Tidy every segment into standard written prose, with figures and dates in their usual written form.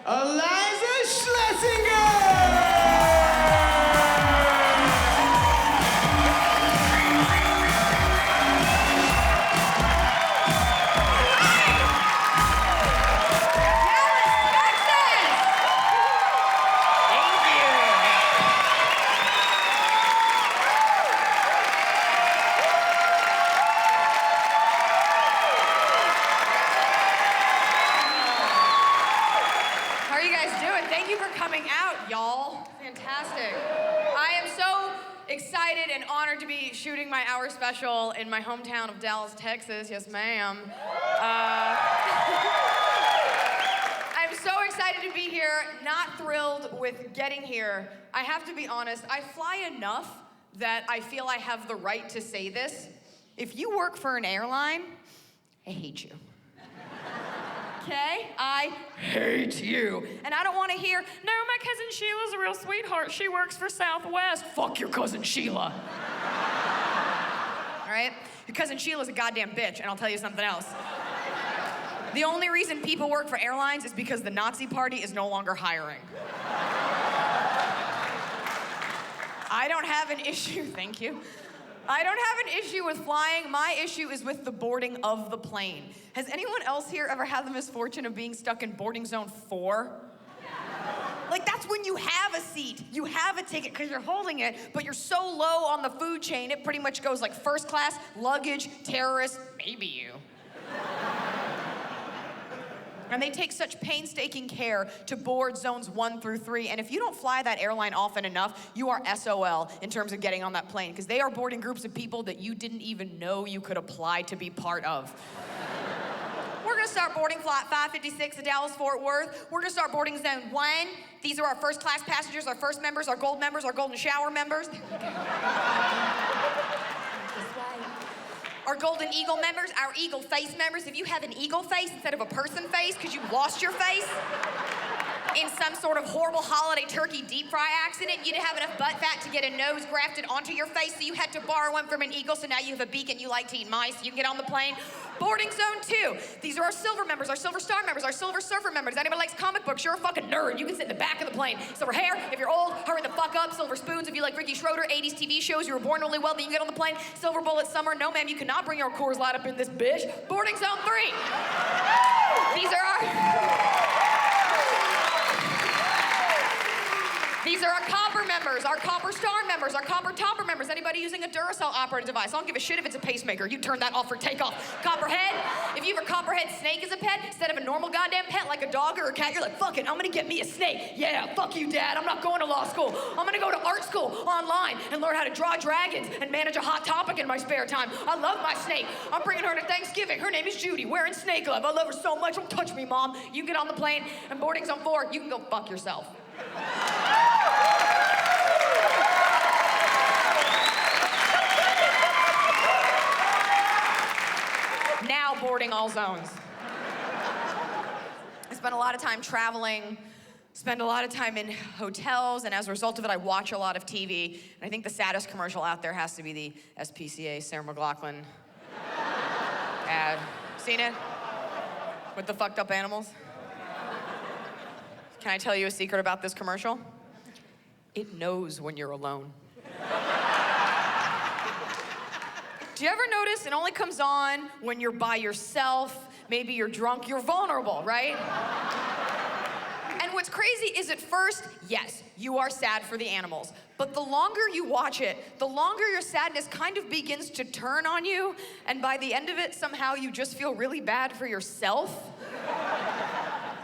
Iliza Shlesinger! Excited and honored to be shooting my hour special in my hometown of Dallas, Texas. Yes, ma'am. I'm so excited to be here, not thrilled with getting here. I have to be honest, I fly enough that I feel I have the right to say this. If you work for an airline, I hate you. Okay? I hate you. And I don't want to hear, no, my cousin Sheila's a real sweetheart. She works for Southwest. Fuck your cousin Sheila. All right? Your cousin Sheila's a goddamn bitch, and I'll tell you something else. The only reason people work for airlines is because the Nazi Party is no longer hiring. I don't have an issue, thank you. I don't have an issue with flying. My issue is with the boarding of the plane. Has anyone else here ever had the misfortune of being stuck in boarding zone 4? Like, that's when you have a seat, you have a ticket because you're holding it, but you're so low on the food chain, it pretty much goes like first class, luggage, terrorist, maybe you. And they take such painstaking care to board zones 1 through 3. And if you don't fly that airline often enough, you are SOL in terms of getting on that plane, because they are boarding groups of people that you didn't even know you could apply to be part of. We're gonna start boarding flight 556 to Dallas-Fort Worth. We're gonna start boarding zone 1. These are our first class passengers, our first members, our gold members, our golden shower members. Our Golden Eagle members, our Eagle face members. If you have an eagle face instead of a person face because you lost your face in some sort of horrible holiday turkey deep fry accident, you didn't have enough butt fat to get a nose grafted onto your face, so you had to borrow one from an eagle, so now you have a beak and you like to eat mice. You can get on the plane. Boarding zone 2. These are our silver members, our silver star members, our silver surfer members. Anybody likes comic books, you're a fucking nerd. You can sit in the back of the plane. Silver hair, if you're old, hurry the fuck up. Silver spoons, if you like Ricky Schroeder, 80s TV shows, you were born really well, then you get on the plane. Silver bullet summer, no ma'am, you cannot bring your Coors Light up in this bitch. Boarding zone 3. These are our copper members, our copper star members, our copper topper members. Anybody using a Duracell operating device? I don't give a shit if it's a pacemaker. You turn that off for takeoff. Copperhead, if you have a copperhead snake as a pet, instead of a normal goddamn pet like a dog or a cat, you're like, fuck it, I'm gonna get me a snake. Yeah, fuck you, Dad. I'm not going to law school. I'm gonna go to art school online and learn how to draw dragons and manage a hot topic in my spare time. I love my snake. I'm bringing her to Thanksgiving. Her name is Judy, wearing snake glove. I love her so much. Don't touch me, Mom. You get on the plane and boarding zone 4, you can go fuck yourself. Now boarding all zones. I spend a lot of time traveling, spend a lot of time in hotels, and as a result of it, I watch a lot of TV. And I think the saddest commercial out there has to be the SPCA Sarah McLachlan ad. Seen it? With the fucked up animals? Can I tell you a secret about this commercial? It knows when you're alone. Do you ever notice it only comes on when you're by yourself, maybe you're drunk, you're vulnerable, right? And what's crazy is at first, yes, you are sad for the animals, but the longer you watch it, the longer your sadness kind of begins to turn on you, and by the end of it, somehow you just feel really bad for yourself.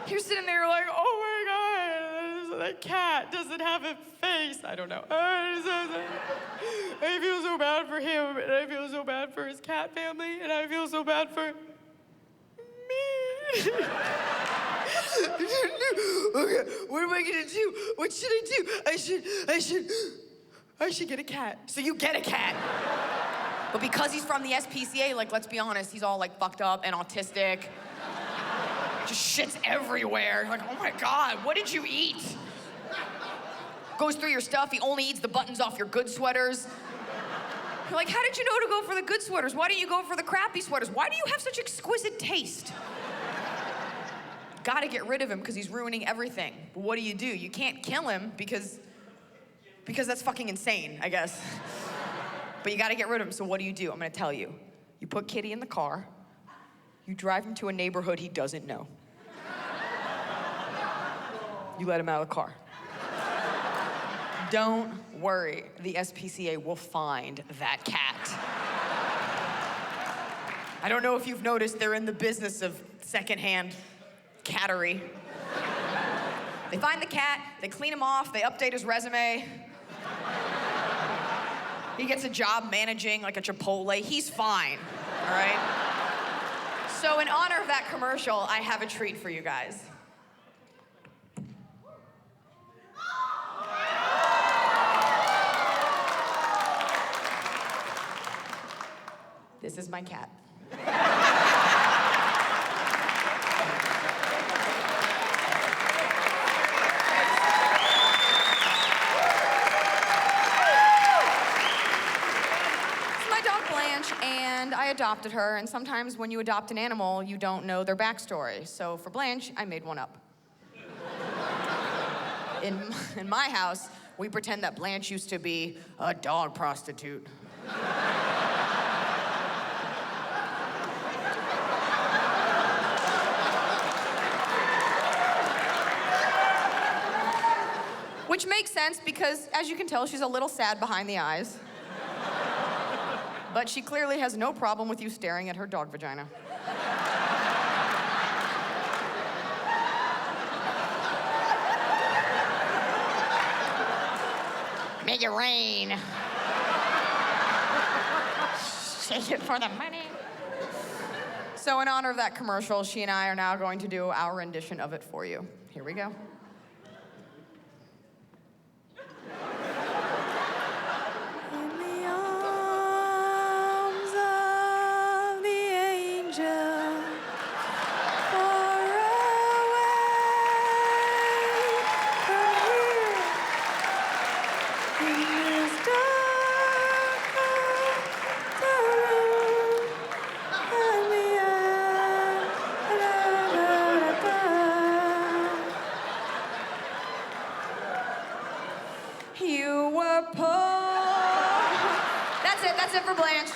You're sitting there like, oh my God, that cat doesn't have a face. I don't know. I feel so bad for him, and I feel so bad for his cat family, and I feel so bad for me. Okay, what am I gonna do? What should I do? I should get a cat. So you get a cat. But because he's from the SPCA, like, let's be honest, he's all like fucked up and autistic. Just shits everywhere. Like, oh my God, what did you eat? Goes through your stuff, he only eats the buttons off your good sweaters. You're like, how did you know to go for the good sweaters? Why don't you go for the crappy sweaters? Why do you have such exquisite taste? gotta get rid of him because he's ruining everything. But what do? You can't kill him because that's fucking insane, I guess. But you gotta get rid of him, so what do? I'm gonna tell you. You put Kitty in the car, you drive him to a neighborhood he doesn't know. You let him out of the car. Don't worry, the SPCA will find that cat. I don't know if you've noticed, they're in the business of secondhand cattery. They find the cat, they clean him off, they update his resume. He gets a job managing like a Chipotle. He's fine, all right? So in honor of that commercial, I have a treat for you guys. This is my cat. Blanch, and I adopted her, and sometimes when you adopt an animal, you don't know their backstory. So for Blanche, I made one up. In my house, we pretend that Blanche used to be a dog prostitute. Which makes sense because, as you can tell, she's a little sad behind the eyes. But she clearly has no problem with you staring at her dog vagina. Make it rain. Shake it for the money. So in honor of that commercial, she and I are now going to do our rendition of it for you. Here we go. You were poor. That's it for Blanche.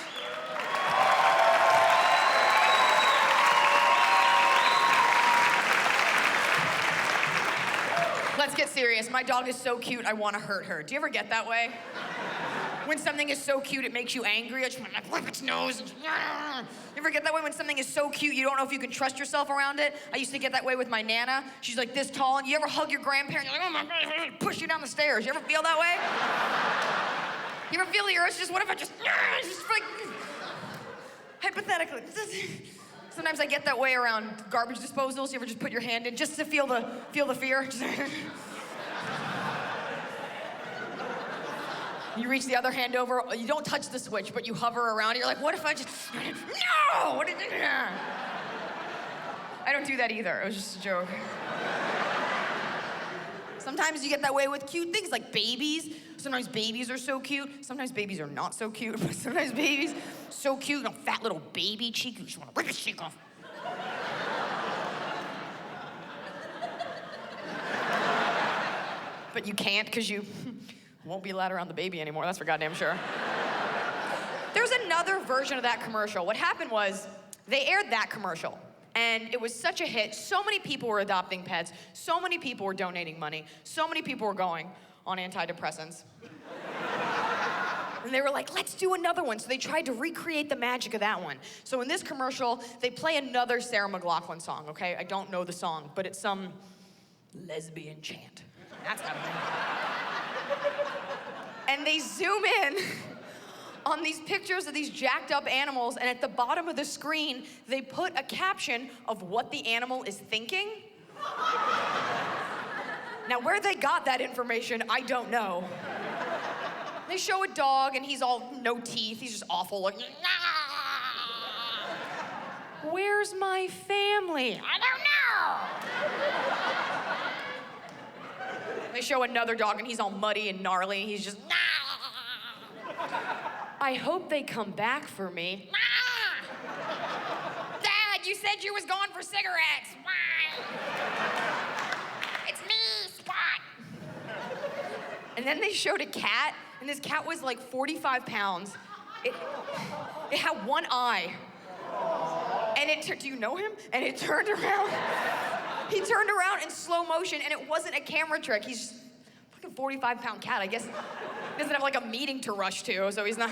Let's get serious. My dog is so cute, I want to hurt her. Do you ever get that way? When something is so cute, it makes you angry. I just want to whip its nose. You ever get that way when something is so cute, you don't know if you can trust yourself around it? I used to get that way with my Nana. She's like this tall, and you ever hug your grandparent? You're like, oh my God, push you down the stairs. You ever feel that way? You ever feel the urge? Just what if I just like, hypothetically. Sometimes I get that way around garbage disposals. You ever just put your hand in just to feel the fear? You reach the other hand over, you don't touch the switch, but you hover around. You're like, what if I just, no! What is it? I don't do that either. It was just a joke. Sometimes you get that way with cute things like babies. Sometimes babies are so cute. Sometimes babies are not so cute, but sometimes babies so cute, you know, fat little baby cheek. You just want to rip his cheek off. But you can't because you won't be allowed around the baby anymore. That's for goddamn sure. There's another version of that commercial. What happened was they aired that commercial. And it was such a hit. So many people were adopting pets. So many people were donating money. So many people were going on antidepressants. And they were like, let's do another one. So they tried to recreate the magic of that one. So in this commercial, they play another Sarah McLachlan song, okay? I don't know the song, but it's some lesbian chant. That's happening. And they zoom in on these pictures of these jacked up animals, and at the bottom of the screen, they put a caption of what the animal is thinking. Now, where they got that information, I don't know. They show a dog, and he's all no teeth. He's just awful, like, nah. Where's my family? I don't know. They show another dog, and he's all muddy and gnarly, and he's just, nah. I hope they come back for me. Nah. Dad, you said you was going for cigarettes. Why? And then they showed a cat, and this cat was like 45 pounds. It had one eye. And do you know him? And it turned around. He turned around in slow motion, and it wasn't a camera trick. He's just a fucking 45-pound cat. I guess he doesn't have like a meeting to rush to, so he's not.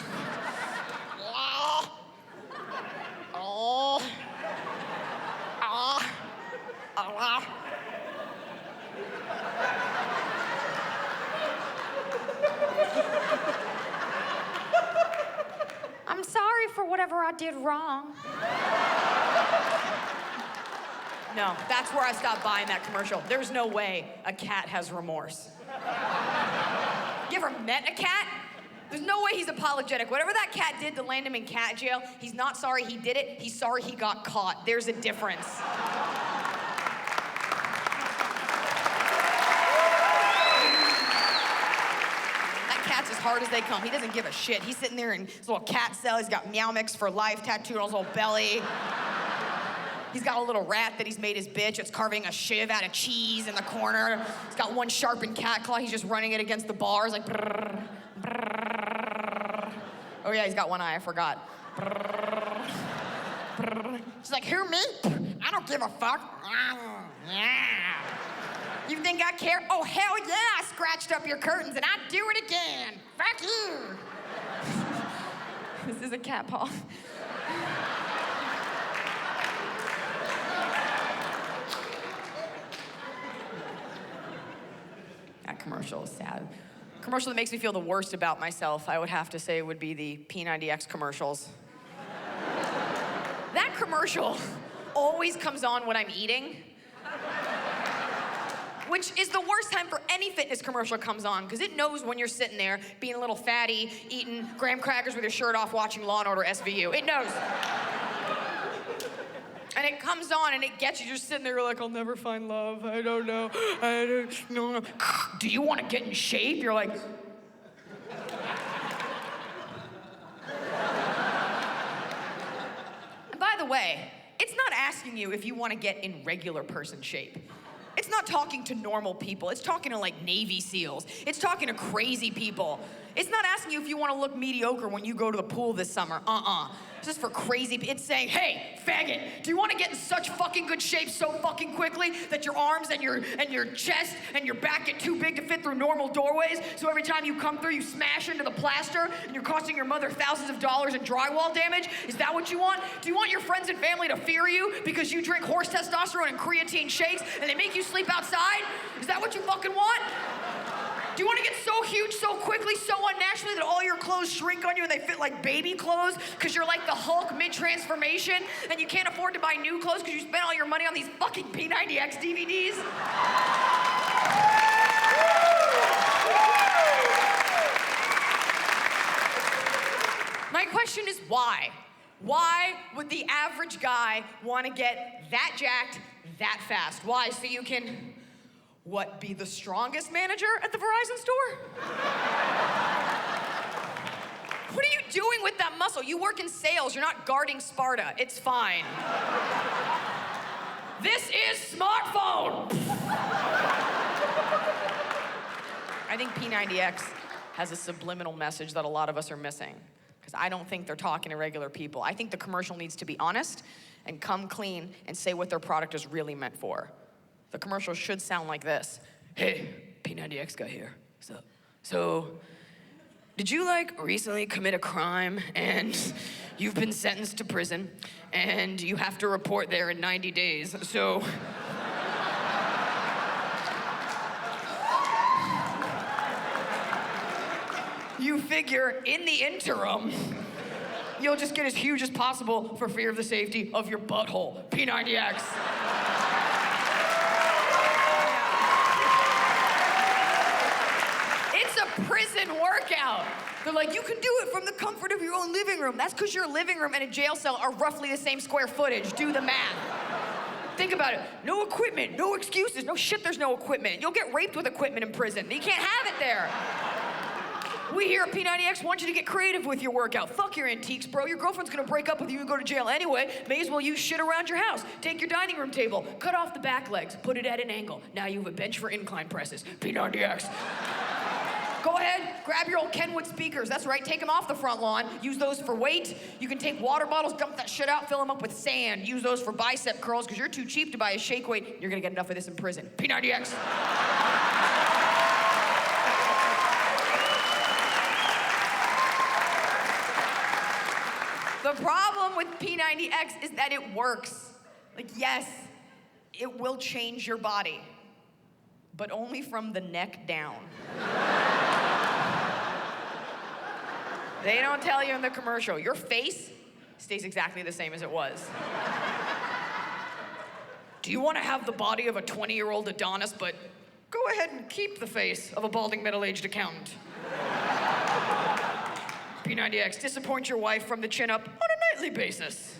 I'm sorry for whatever I did wrong. No, that's where I stopped buying that commercial. There's no way a cat has remorse. You ever met a cat? There's no way he's apologetic. Whatever that cat did to land him in cat jail, he's not sorry he did it, he's sorry he got caught. There's a difference. That cat's as hard as they come. He doesn't give a shit. He's sitting there in his little cat cell. He's got Meow Mix for life tattooed on his little belly. He's got a little rat that he's made his bitch. It's carving a shiv out of cheese in the corner. He's got one sharpened cat claw. He's just running it against the bars like brrr, brrr. Oh yeah, he's got one eye, I forgot. Brrr, brrr. She's like, who, me? I don't give a fuck. Yeah. You think I care? Oh, hell yeah, I scratched up your curtains and I'd do it again. Fuck you. This is a cat paw. That commercial is sad. Commercial that makes me feel the worst about myself, I would have to say, would be the P90X commercials. That commercial always comes on when I'm eating, which is the worst time for any fitness commercial comes on, because it knows when you're sitting there being a little fatty, eating graham crackers with your shirt off, watching Law & Order SVU. It knows. And it comes on and it gets you just sitting there like, I'll never find love. I don't know. I don't know. Do you want to get in shape? You're like. And by the way, it's not asking you if you want to get in regular person shape. It's not talking to normal people. It's talking to like Navy SEALs. It's talking to crazy people. It's not asking you if you want to look mediocre when you go to the pool this summer. It's just for crazy people. It's saying, hey, faggot, do you want to get in such fucking good shape so fucking quickly that your arms and your chest and your back get too big to fit through normal doorways, so every time you come through, you smash into the plaster and you're costing your mother thousands of dollars in drywall damage? Is that what you want? Do you want your friends and family to fear you because you drink horse testosterone and creatine shakes and they make you sleep outside? Is that what you fucking want? Do you want to get so huge so quickly, so unnaturally that all your clothes shrink on you and they fit like baby clothes because you're like the Hulk mid-transformation and you can't afford to buy new clothes because you spent all your money on these fucking P90X DVDs? My question is why? Why would the average guy want to get that jacked that fast? Why? So you can... What, be the strongest manager at the Verizon store? What are you doing with that muscle? You work in sales, you're not guarding Sparta. It's fine. This is smartphone! I think P90X has a subliminal message that a lot of us are missing, because I don't think they're talking to regular people. I think the commercial needs to be honest and come clean and say what their product is really meant for. The commercial should sound like this. Hey, P90X guy here. So, did you recently commit a crime and you've been sentenced to prison and you have to report there in 90 days? So, you figure in the interim, you'll just get as huge as possible for fear of the safety of your butthole. P90X. Prison workout. They're like, you can do it from the comfort of your own living room. That's because your living room and a jail cell are roughly the same square footage. Do the math. Think about it. No equipment, no excuses. No shit, there's no equipment. You'll get raped with equipment in prison. You can't have it there. We here at P90X want you to get creative with your workout. Fuck your antiques, bro. Your girlfriend's gonna break up with you and go to jail anyway. May as well use shit around your house. Take your dining room table, cut off the back legs, put it at an angle. Now you have a bench for incline presses. P90X. Go ahead, grab your old Kenwood speakers. That's right, take them off the front lawn. Use those for weight. You can take water bottles, dump that shit out, fill them up with sand. Use those for bicep curls, because you're too cheap to buy a shake weight. You're gonna get enough of this in prison. P90X. The problem with P90X is that it works. Like, yes, it will change your body, but only from the neck down. They don't tell you in the commercial. Your face stays exactly the same as it was. Do you want to have the body of a 20-year-old Adonis, but go ahead and keep the face of a balding middle-aged accountant? P90X, disappoint your wife from the chin up on a nightly basis.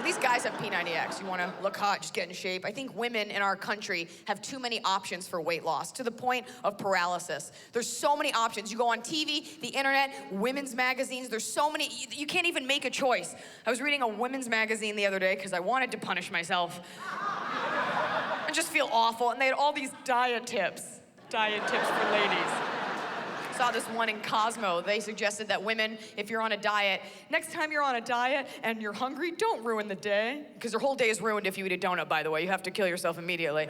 These guys have P90X. You want to look hot, just get in shape. I think women in our country have too many options for weight loss, to the point of paralysis. There's so many options. You go on TV, the internet, women's magazines. There's so many. You can't even make a choice. I was reading a women's magazine the other day because I wanted to punish myself. I just feel awful. And they had all these diet tips for ladies. Saw this one in Cosmo. They suggested that women, if you're on a diet, next time you're on a diet and you're hungry, don't ruin the day. Because your whole day is ruined if you eat a donut, by the way. You have to kill yourself immediately.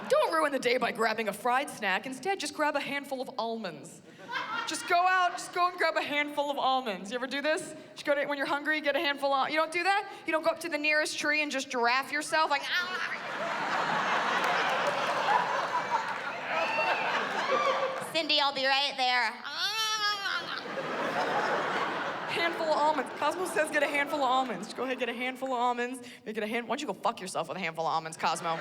Don't ruin the day by grabbing a fried snack. Instead, just grab a handful of almonds. Just go and grab a handful of almonds. You ever do this? Just go to, when you're hungry, get a handful of, you don't do that? You don't go up to the nearest tree and just giraffe yourself like, Cindy, I'll be right there. handful of almonds. Cosmo says get a handful of almonds. Just go ahead, get a handful of almonds. Why don't you go fuck yourself with a handful of almonds, Cosmo?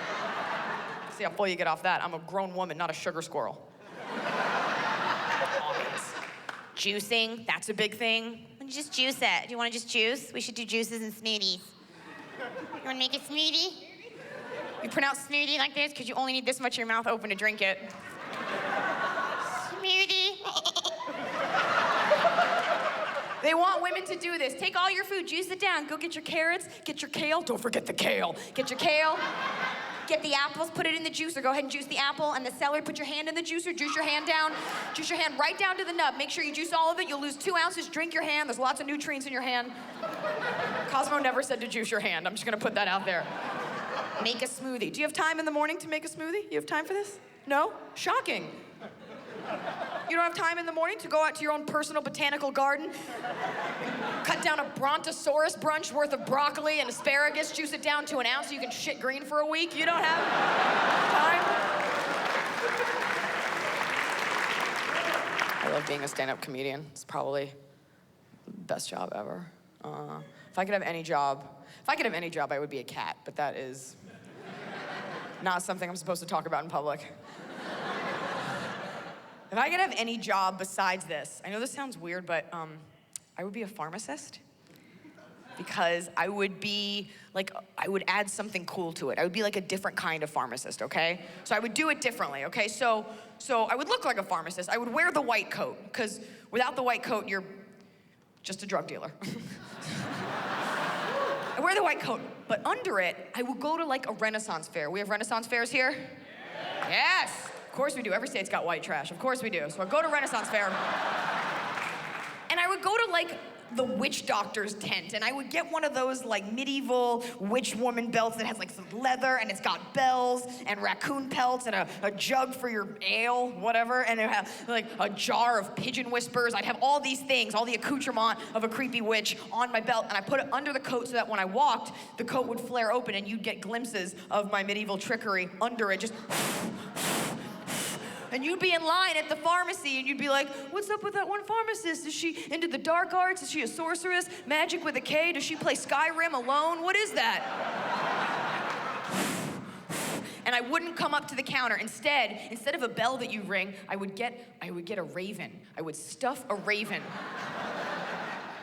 See how full you get off that. I'm a grown woman, not a sugar squirrel. Almonds. Juicing, that's a big thing. Just juice it. Do you want to just juice? We should do juices and smoothies. You want to make a smoothie? You pronounce smoothie like this because you only need this much of your mouth open to drink it. Smoothie. They want women to do this. Take all your food, juice it down. Go get your carrots, get your kale. Don't forget the kale. Get your kale. Get the apples, put it in the juicer. Go ahead and juice the apple and the celery. Put your hand in the juicer, juice your hand down. Juice your hand right down to the nub. Make sure you juice all of it. You'll lose 2 ounces. Drink your hand. There's lots of nutrients in your hand. Cosmo never said to juice your hand. I'm just gonna put that out there. Make a smoothie. Do you have time in the morning to make a smoothie? You have time for this? No? Shocking. You don't have time in the morning to go out to your own personal botanical garden, cut down a brontosaurus brunch worth of broccoli and asparagus, juice it down to 1 ounce so you can shit green for a week? You don't have time? I love being a stand-up comedian. It's probably the best job ever. If I could have any job, I would be a cat, but that is not something I'm supposed to talk about in public. If I could have any job besides this, I know this sounds weird, but I would be a pharmacist. Because I would add something cool to it. I would be like a different kind of pharmacist, okay? So I would do it differently, okay? So I would look like a pharmacist. I would wear the white coat, because without the white coat, you're just a drug dealer. I wear the white coat, but under it, I would go to like a Renaissance fair. We have Renaissance fairs here? Yes! Of course we do. Every state's got white trash. Of course we do. So I'd go to Renaissance fair. And I would go to like the witch doctor's tent, and I would get one of those like medieval witch woman belts that has like some leather, and it's got bells and raccoon pelts and a jug for your ale, whatever, and it had like a jar of pigeon whispers. I'd have all these things, all the accoutrement of a creepy witch on my belt, and I put it under the coat so that when I walked, the coat would flare open and you'd get glimpses of my medieval trickery under it, just and you'd be in line at the pharmacy and you'd be like, what's up with that one pharmacist? Is she into the dark arts? Is she a sorceress? Magic with a K? Does she play Skyrim alone? What is that? And I wouldn't come up to the counter. Instead of a bell that you ring, I would get a raven. I would stuff a raven.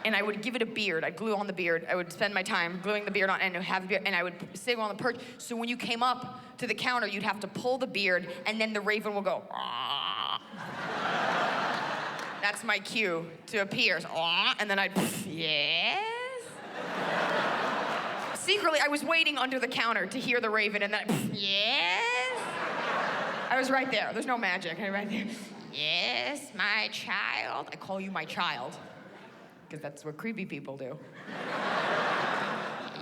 And I would give it a beard. I'd glue on the beard. I would spend my time gluing the beard on and have a beard, and I would sit on the perch. So when you came up to the counter, you'd have to pull the beard, and then the raven will go, "Aw." That's my cue to appear. So, "Aw," and then I'd, yes? Secretly, I was waiting under the counter to hear the raven, and then yes? I was right there. There's no magic. I was right there. Yes, my child. I call you my child. Because that's what creepy people do.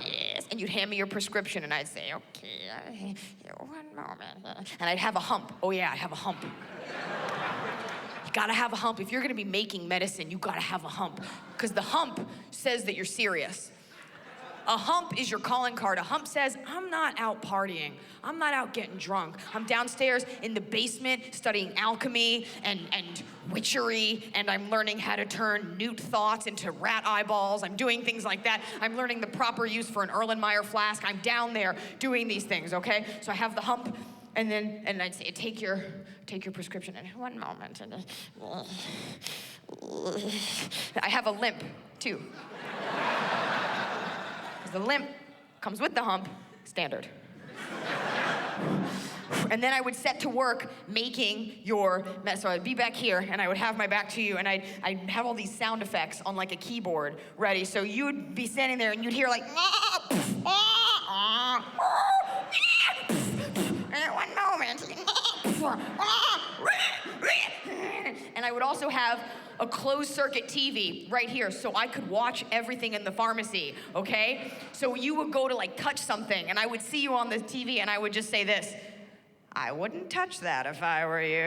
Yes. And you'd hand me your prescription, and I'd say, okay, 1 moment. And I'd have a hump. Oh, yeah, I have a hump. You gotta have a hump. If you're gonna be making medicine, you gotta have a hump. Because the hump says that you're serious. A hump is your calling card. A hump says, I'm not out partying. I'm not out getting drunk. I'm downstairs in the basement studying alchemy and witchery, and I'm learning how to turn newt thoughts into rat eyeballs. I'm doing things like that. I'm learning the proper use for an Erlenmeyer flask. I'm down there doing these things, okay? So I have the hump, and I'd say, take your prescription. And 1 moment. I have a limp, too. The limp comes with the hump, standard. And then I would set to work making your mess. So I'd be back here, and I would have my back to you, and I'd have all these sound effects on like a keyboard ready. So you'd be standing there, and you'd hear like, and 1 moment. And I would also have a closed circuit TV right here so I could watch everything in the pharmacy, okay? So you would go to like touch something, and I would see you on the TV, and I would just say this, I wouldn't touch that if I were you.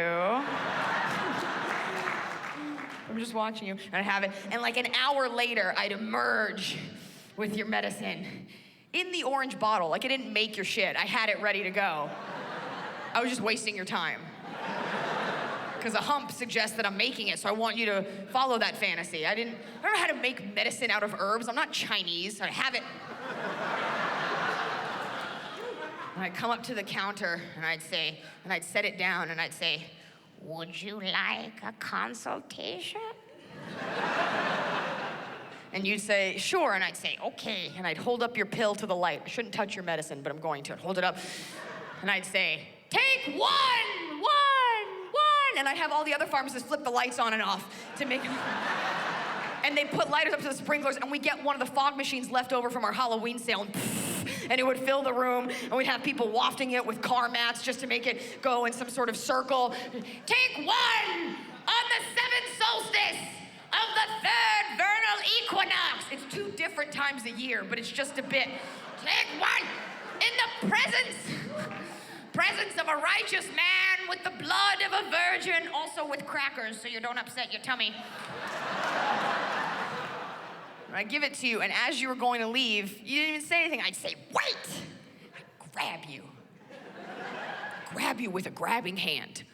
I'm just watching you, and I'd have it. And like an hour later, I'd emerge with your medicine in the orange bottle. Like I didn't make your shit. I had it ready to go. I was just wasting your time. Because a hump suggests that I'm making it, so I want you to follow that fantasy. I don't know how to make medicine out of herbs. I'm not Chinese. I have it. And I'd come up to the counter, and I'd set it down, and I'd say, would you like a consultation? And you'd say, sure, and I'd say, okay. And I'd hold up your pill to the light. I shouldn't touch your medicine, but I'm going to. I'd hold it up, and I'd say, take one. And I'd have all the other pharmacists flip the lights on and off to make them. And they put lighters up to the sprinklers, and we get one of the fog machines left over from our Halloween sale, and it would fill the room, and we'd have people wafting it with car mats just to make it go in some sort of circle. Take one on the 7th solstice of the 3rd vernal equinox. It's 2 different times a year, but it's just a bit. Take one in the presence of a righteous man with the blood of a virgin, also with crackers so you don't upset your tummy. I give it to you, and as you were going to leave, you didn't even say anything. I'd say, wait! I'd grab you with a grabbing hand.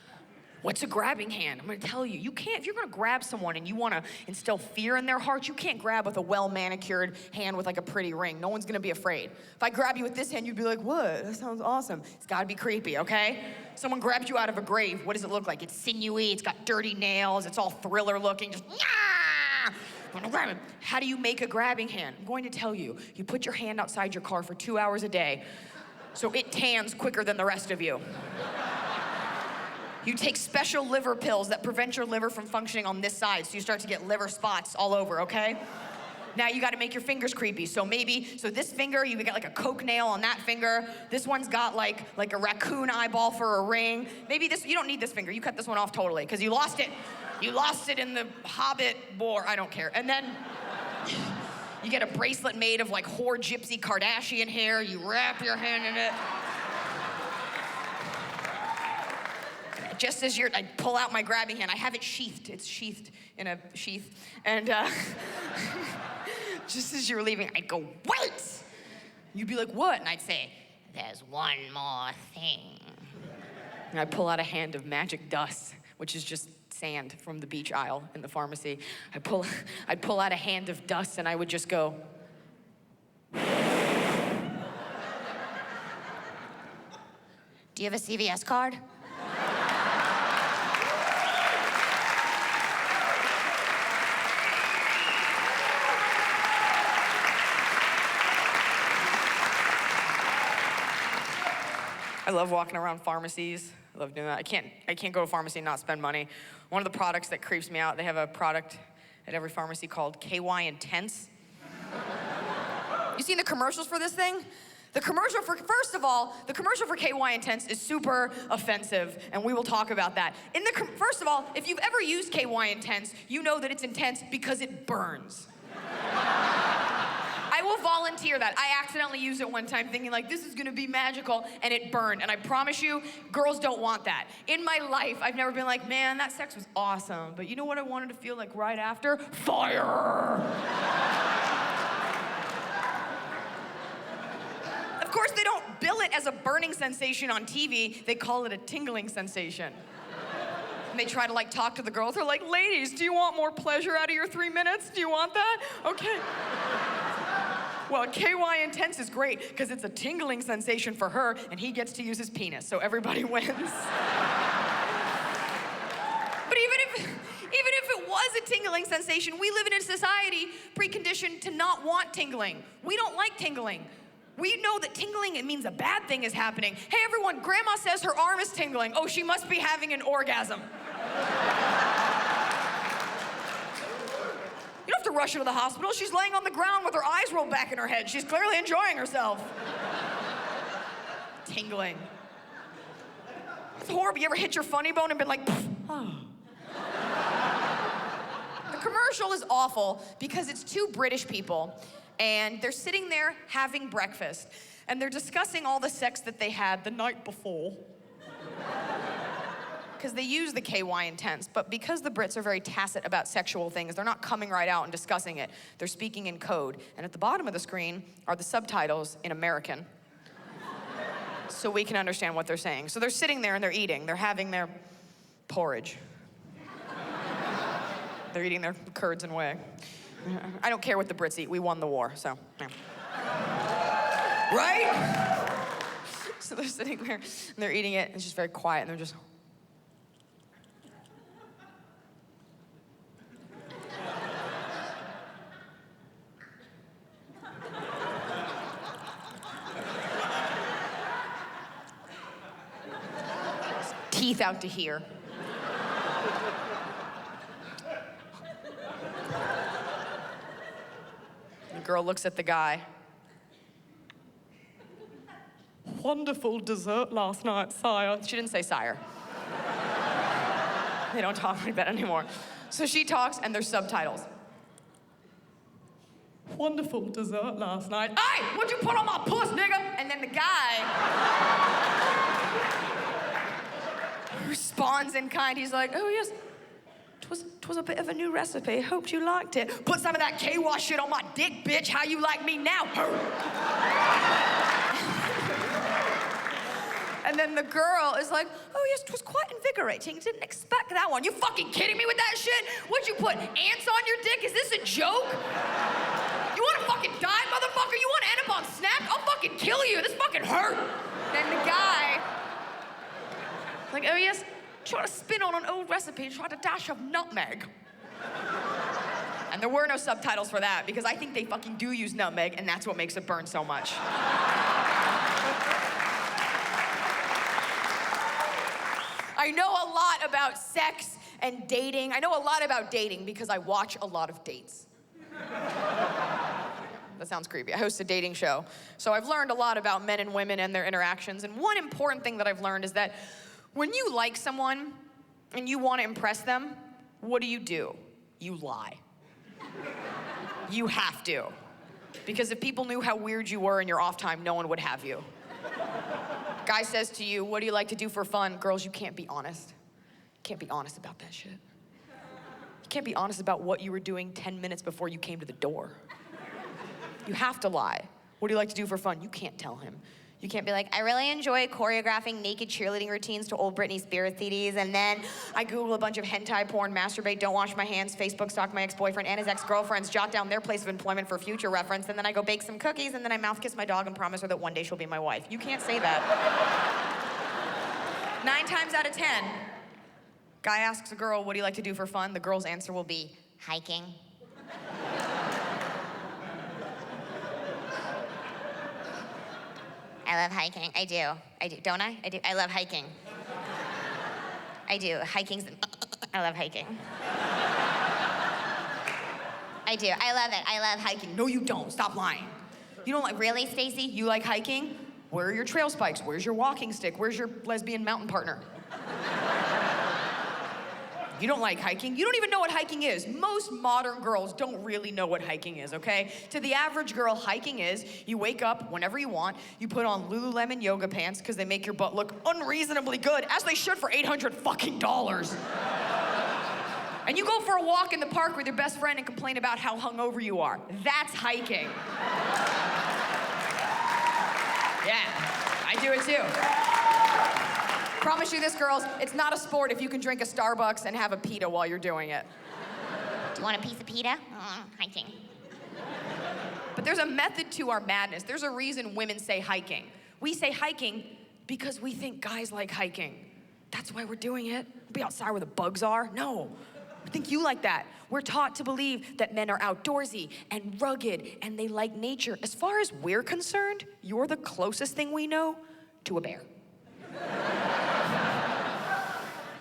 What's a grabbing hand? I'm gonna tell you, you can't, if you're gonna grab someone and you wanna instill fear in their heart, you can't grab with a well-manicured hand with like a pretty ring. No one's gonna be afraid. If I grab you with this hand, you'd be like, what? That sounds awesome. It's gotta be creepy, okay? Someone grabs you out of a grave, what does it look like? It's sinewy, it's got dirty nails, it's all thriller looking, just, how do you make a grabbing hand? I'm going to tell you. You put your hand outside your car for 2 hours a day, so it tans quicker than the rest of you. You take special liver pills that prevent your liver from functioning on this side, so you start to get liver spots all over, okay? Now you gotta make your fingers creepy. So this finger, you got like a coke nail on that finger. This one's got like a raccoon eyeball for a ring. Maybe this, you don't need this finger. You cut this one off totally, because you lost it. You lost it in the Hobbit War, I don't care. And then you get a bracelet made of like whore gypsy Kardashian hair. You wrap your hand in it. Just as I pull out my grabbing hand, I have it sheathed. It's sheathed in a sheath. And just as you're leaving, I'd go, wait! You'd be like, what? And I'd say, there's one more thing. And I'd pull out a hand of magic dust, which is just sand from the beach aisle in the pharmacy. I'd pull out a hand of dust, and I would just go. Do you have a CVS card? I love walking around pharmacies. I love doing that. I can't go to a pharmacy and not spend money. One of the products that creeps me out, they have a product at every pharmacy called KY Intense. You seen the commercials for this thing? The commercial for, first of all, the commercial for KY Intense is super offensive, and we will talk about that. First of all, if you've ever used KY Intense, you know that it's intense because it burns. I will volunteer that. I accidentally used it one time thinking like, this is gonna be magical, and it burned. And I promise you, girls don't want that. In my life, I've never been like, man, that sex was awesome, but you know what I wanted to feel like right after? Fire! Of course, they don't bill it as a burning sensation on TV. They call it a tingling sensation. And they try to like talk to the girls. They're like, ladies, do you want more pleasure out of your 3 minutes? Do you want that? Okay. Well, KY Intense is great because it's a tingling sensation for her and he gets to use his penis, so everybody wins. But even if it was a tingling sensation, we live in a society preconditioned to not want tingling. We don't like tingling. We know that tingling, it means a bad thing is happening. Hey everyone, grandma says her arm is tingling. Oh, she must be having an orgasm. You don't have to rush her to the hospital. She's laying on the ground with her eyes rolled back in her head. She's clearly enjoying herself. Tingling. It's horrible. You ever hit your funny bone and been like, oh. The commercial is awful because it's two British people and they're sitting there having breakfast, and they're discussing all the sex that they had the night before. Because they use the KY Intense, but because the Brits are very tacit about sexual things, they're not coming right out and discussing it. They're speaking in code, and at the bottom of the screen are the subtitles in American, so we can understand what they're saying. So they're sitting there and they're eating. They're having their porridge. They're eating their curds and whey. I don't care what the Brits eat. We won the war, so. Yeah. Right? So they're sitting there, and they're eating it, and it's just very quiet, and they're just... teeth out to here. The girl looks at the guy. Wonderful dessert last night, sire. She didn't say sire. They don't talk like that anymore. So she talks, and there's subtitles. Wonderful dessert last night. Hey, what'd you put on my puss, nigga? And then the guy responds in kind. He's like, oh yes, 'twas a bit of a new recipe. Hoped you liked it. Put some of that KY shit on my dick, bitch. How you like me now? And then the girl is like, oh yes, 'twas quite invigorating. Didn't expect that one. You fucking kidding me with that shit? What'd you put, ants on your dick? Is this a joke? You wanna fucking die, motherfucker? You wanna end up on Snap? I'll fucking kill you. This fucking hurt. Then the guy, like, oh yes, try to spin on an old recipe, try to dash of nutmeg. And there were no subtitles for that because I think they fucking do use nutmeg and that's what makes it burn so much. I know a lot about sex and dating. I know a lot about dating because I watch a lot of dates. That sounds creepy. I host a dating show. So I've learned a lot about men and women and their interactions. And one important thing that I've learned is that when you like someone and you want to impress them, what do? You lie. You have to. Because if people knew how weird you were in your off time, no one would have you. Guy says to you, what do you like to do for fun? Girls, you can't be honest. You can't be honest about that shit. You can't be honest about what you were doing 10 minutes before you came to the door. You have to lie. What do you like to do for fun? You can't tell him. You can't be like, I really enjoy choreographing naked cheerleading routines to old Britney Spears CDs, and then I Google a bunch of hentai porn, masturbate, don't wash my hands, Facebook stalk my ex-boyfriend and his ex-girlfriends, jot down their place of employment for future reference, and then I go bake some cookies, and then I mouth kiss my dog and promise her that one day she'll be my wife. You can't say that. 9 times out of 10, guy asks a girl, what do you like to do for fun? The girl's answer will be, hiking. I love hiking. I do. Don't I? I do. I love hiking. I do. Hiking's... I love hiking. I do. I love it. I love hiking. No, you don't. Stop lying. You don't like, really, Stacy? You like hiking? Where are your trail spikes? Where's your walking stick? Where's your lesbian mountain partner? You don't like hiking? You don't even know what hiking is. Most modern girls don't really know what hiking is, okay? To the average girl, hiking is you wake up whenever you want, you put on Lululemon yoga pants because they make your butt look unreasonably good, as they should for $800 fucking dollars. And you go for a walk in the park with your best friend and complain about how hungover you are. That's hiking. Yeah, I do it too. Promise you this, girls, it's not a sport if you can drink a Starbucks and have a pita while you're doing it. Do you want a piece of pita? Hiking. But there's a method to our madness. There's a reason women say hiking. We say hiking because we think guys like hiking. That's why we're doing it. We'll be outside where the bugs are. No, we think you like that. We're taught to believe that men are outdoorsy and rugged and they like nature. As far as we're concerned, you're the closest thing we know to a bear.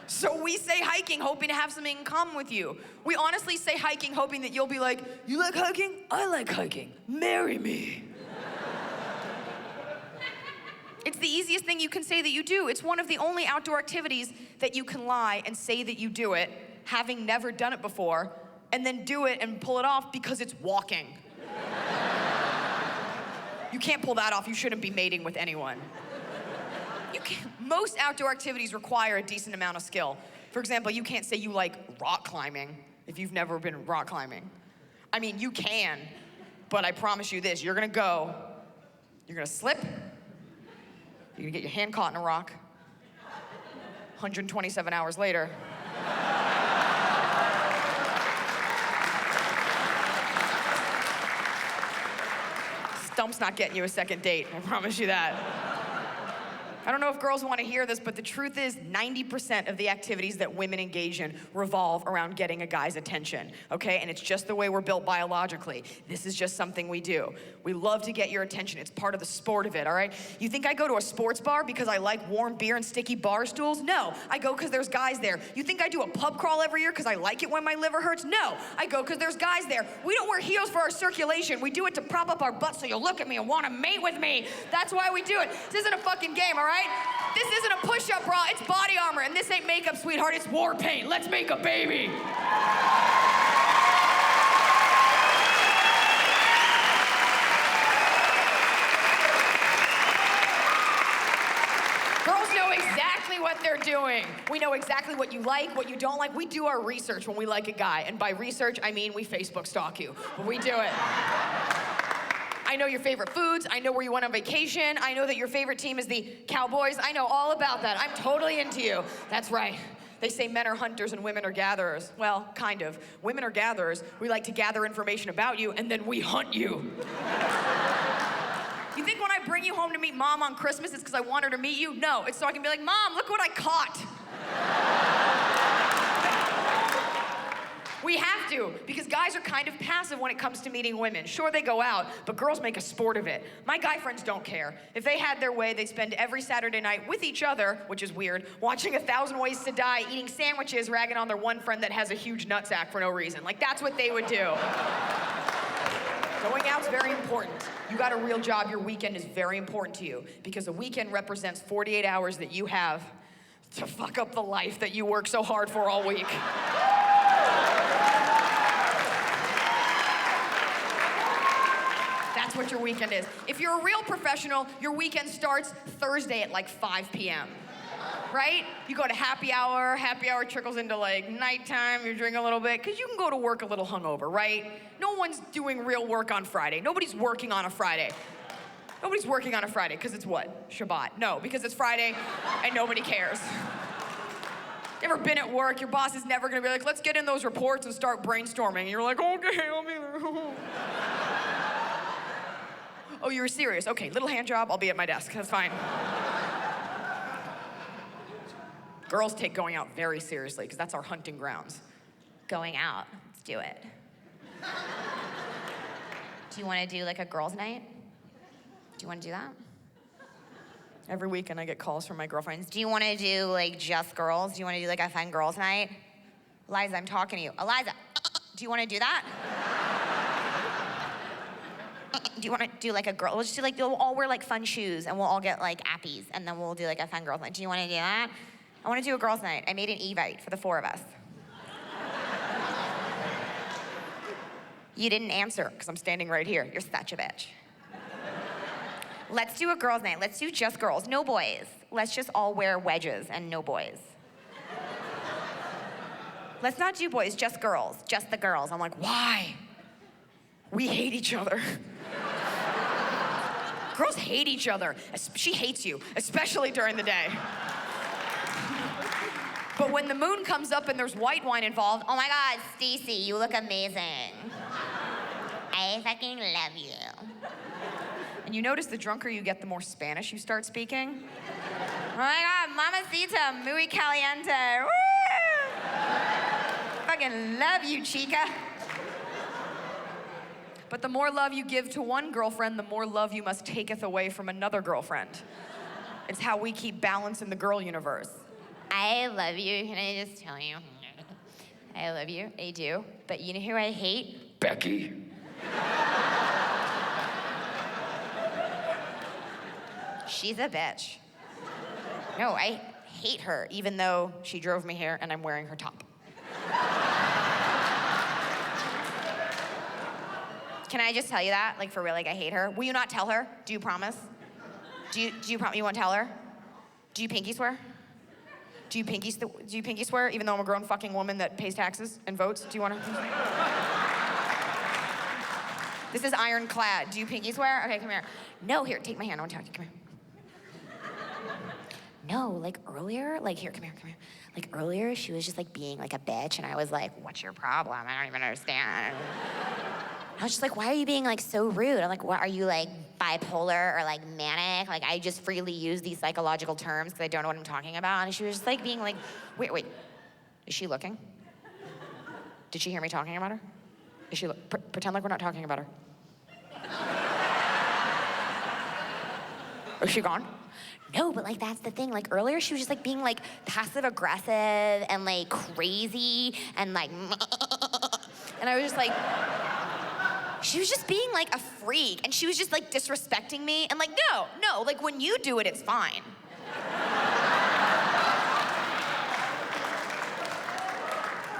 So we say hiking hoping to have something in common with you. We honestly say hiking hoping that you'll be like, you like hiking? I like hiking. Marry me. It's the easiest thing you can say that you do. It's one of the only outdoor activities that you can lie and say that you do it, having never done it before, and then do it and pull it off because it's walking. You can't pull that off. You shouldn't be mating with anyone. Most outdoor activities require a decent amount of skill. For example, you can't say you like rock climbing if you've never been rock climbing. I mean, you can, but I promise you this, you're gonna slip, you're gonna get your hand caught in a rock, 127 hours later, Stump's not getting you a second date, I promise you that. I don't know if girls want to hear this, but the truth is 90% of the activities that women engage in revolve around getting a guy's attention, okay? And it's just the way we're built biologically. This is just something we do. We love to get your attention. It's part of the sport of it, all right? You think I go to a sports bar because I like warm beer and sticky bar stools? No, I go because there's guys there. You think I do a pub crawl every year because I like it when my liver hurts? No, I go because there's guys there. We don't wear heels for our circulation. We do it to prop up our butts so you'll look at me and want to mate with me. That's why we do it. This isn't a fucking game, all right? This isn't a push-up bra, it's body armor, and this ain't makeup, sweetheart, it's war paint. Let's make a baby. Girls know exactly what they're doing. We know exactly what you like, what you don't like. We do our research when we like a guy, and by research, I mean we Facebook stalk you, but we do it. I know your favorite foods. I know where you went on vacation. I know that your favorite team is the Cowboys. I know all about that. I'm totally into you. That's right. They say men are hunters and women are gatherers. Well, kind of. Women are gatherers. We like to gather information about you, and then we hunt you. You think when I bring you home to meet Mom on Christmas, it's because I want her to meet you? No, it's so I can be like, Mom, look what I caught. We have to, because guys are kind of passive when it comes to meeting women. Sure, they go out, but girls make a sport of it. My guy friends don't care. If they had their way, they'd spend every Saturday night with each other, which is weird, watching 1,000 Ways to Die, eating sandwiches, ragging on their one friend that has a huge nutsack for no reason. Like, that's what they would do. Going out's very important. You got a real job, your weekend is very important to you, because a weekend represents 48 hours that you have to fuck up the life that you work so hard for all week. That's what your weekend is. If you're a real professional, your weekend starts Thursday at like 5 p.m., right? You go to happy hour trickles into like nighttime, you drink a little bit, because you can go to work a little hungover, right? No one's doing real work on Friday. Nobody's working on a Friday. Nobody's working on a Friday, because it's what? Shabbat. No, because it's Friday and nobody cares. You ever been at work, your boss is never gonna be like, let's get in those reports and start brainstorming. And you're like, okay, I'll be there. Oh, you were serious? Okay, little hand job, I'll be at my desk, that's fine. Girls take going out very seriously, because that's our hunting grounds. Going out, let's do it. Do you want to do like a girls' night? Do you want to do that? Every weekend I get calls from my girlfriends. Do you want to do like just girls? Do you want to do like a fun girls' night? Eliza, I'm talking to you. Eliza, do you want to do that? do you want to do like a girl? We'll just do like, we'll all wear like fun shoes and we'll all get like appies and then we'll do like a fun girls night. Do you want to do that? I want to do a girls night. I made an Evite for the 4 of us. You didn't answer because I'm standing right here. You're such a bitch. Let's do a girls night. Let's do just girls, no boys. Let's just all wear wedges and no boys. Let's not do boys, just girls, just the girls. I'm like, why? We hate each other. Girls hate each other. She hates you, especially during the day. But when the moon comes up and there's white wine involved, Oh my God, Stacy, you look amazing. I fucking love you. and you notice the drunker you get, the more Spanish you start speaking. Oh my God, mamacita, muy caliente. Woo! Fucking love you, chica. But the more love you give to one girlfriend, the more love you must taketh away from another girlfriend. It's how we keep balance in the girl universe. I love you. Can I just tell you? I love you. I do. But you know who I hate? Becky. She's a bitch. No, I hate her, even though she drove me here and I'm wearing her top. Can I just tell you that? Like, for real, like, I hate her. Will you not tell her? Do you promise? Do you promise you won't tell her? Do you pinky swear? Do you pinky swear, even though I'm a grown fucking woman that pays taxes and votes? Do you want to? This is ironclad. Do you pinky swear? Okay, come here. No, here, take my hand. I want to talk to you. Come here. No, like earlier, like here, come here. Like earlier, she was just like being like a bitch, and I was like, what's your problem? I don't even understand. I was just like, why are you being like so rude? I'm like, what, are you like bipolar or like manic? Like, I just freely use these psychological terms because I don't know what I'm talking about. And she was just like being like, wait, is she looking? Did she hear me talking about her? Is she, pretend like we're not talking about her. Is she gone? No, but like that's the thing. Like earlier she was just like being like passive aggressive and like crazy and like, and I was just like, she was just being like a freak and she was just like disrespecting me and like, no, like when you do it, it's fine.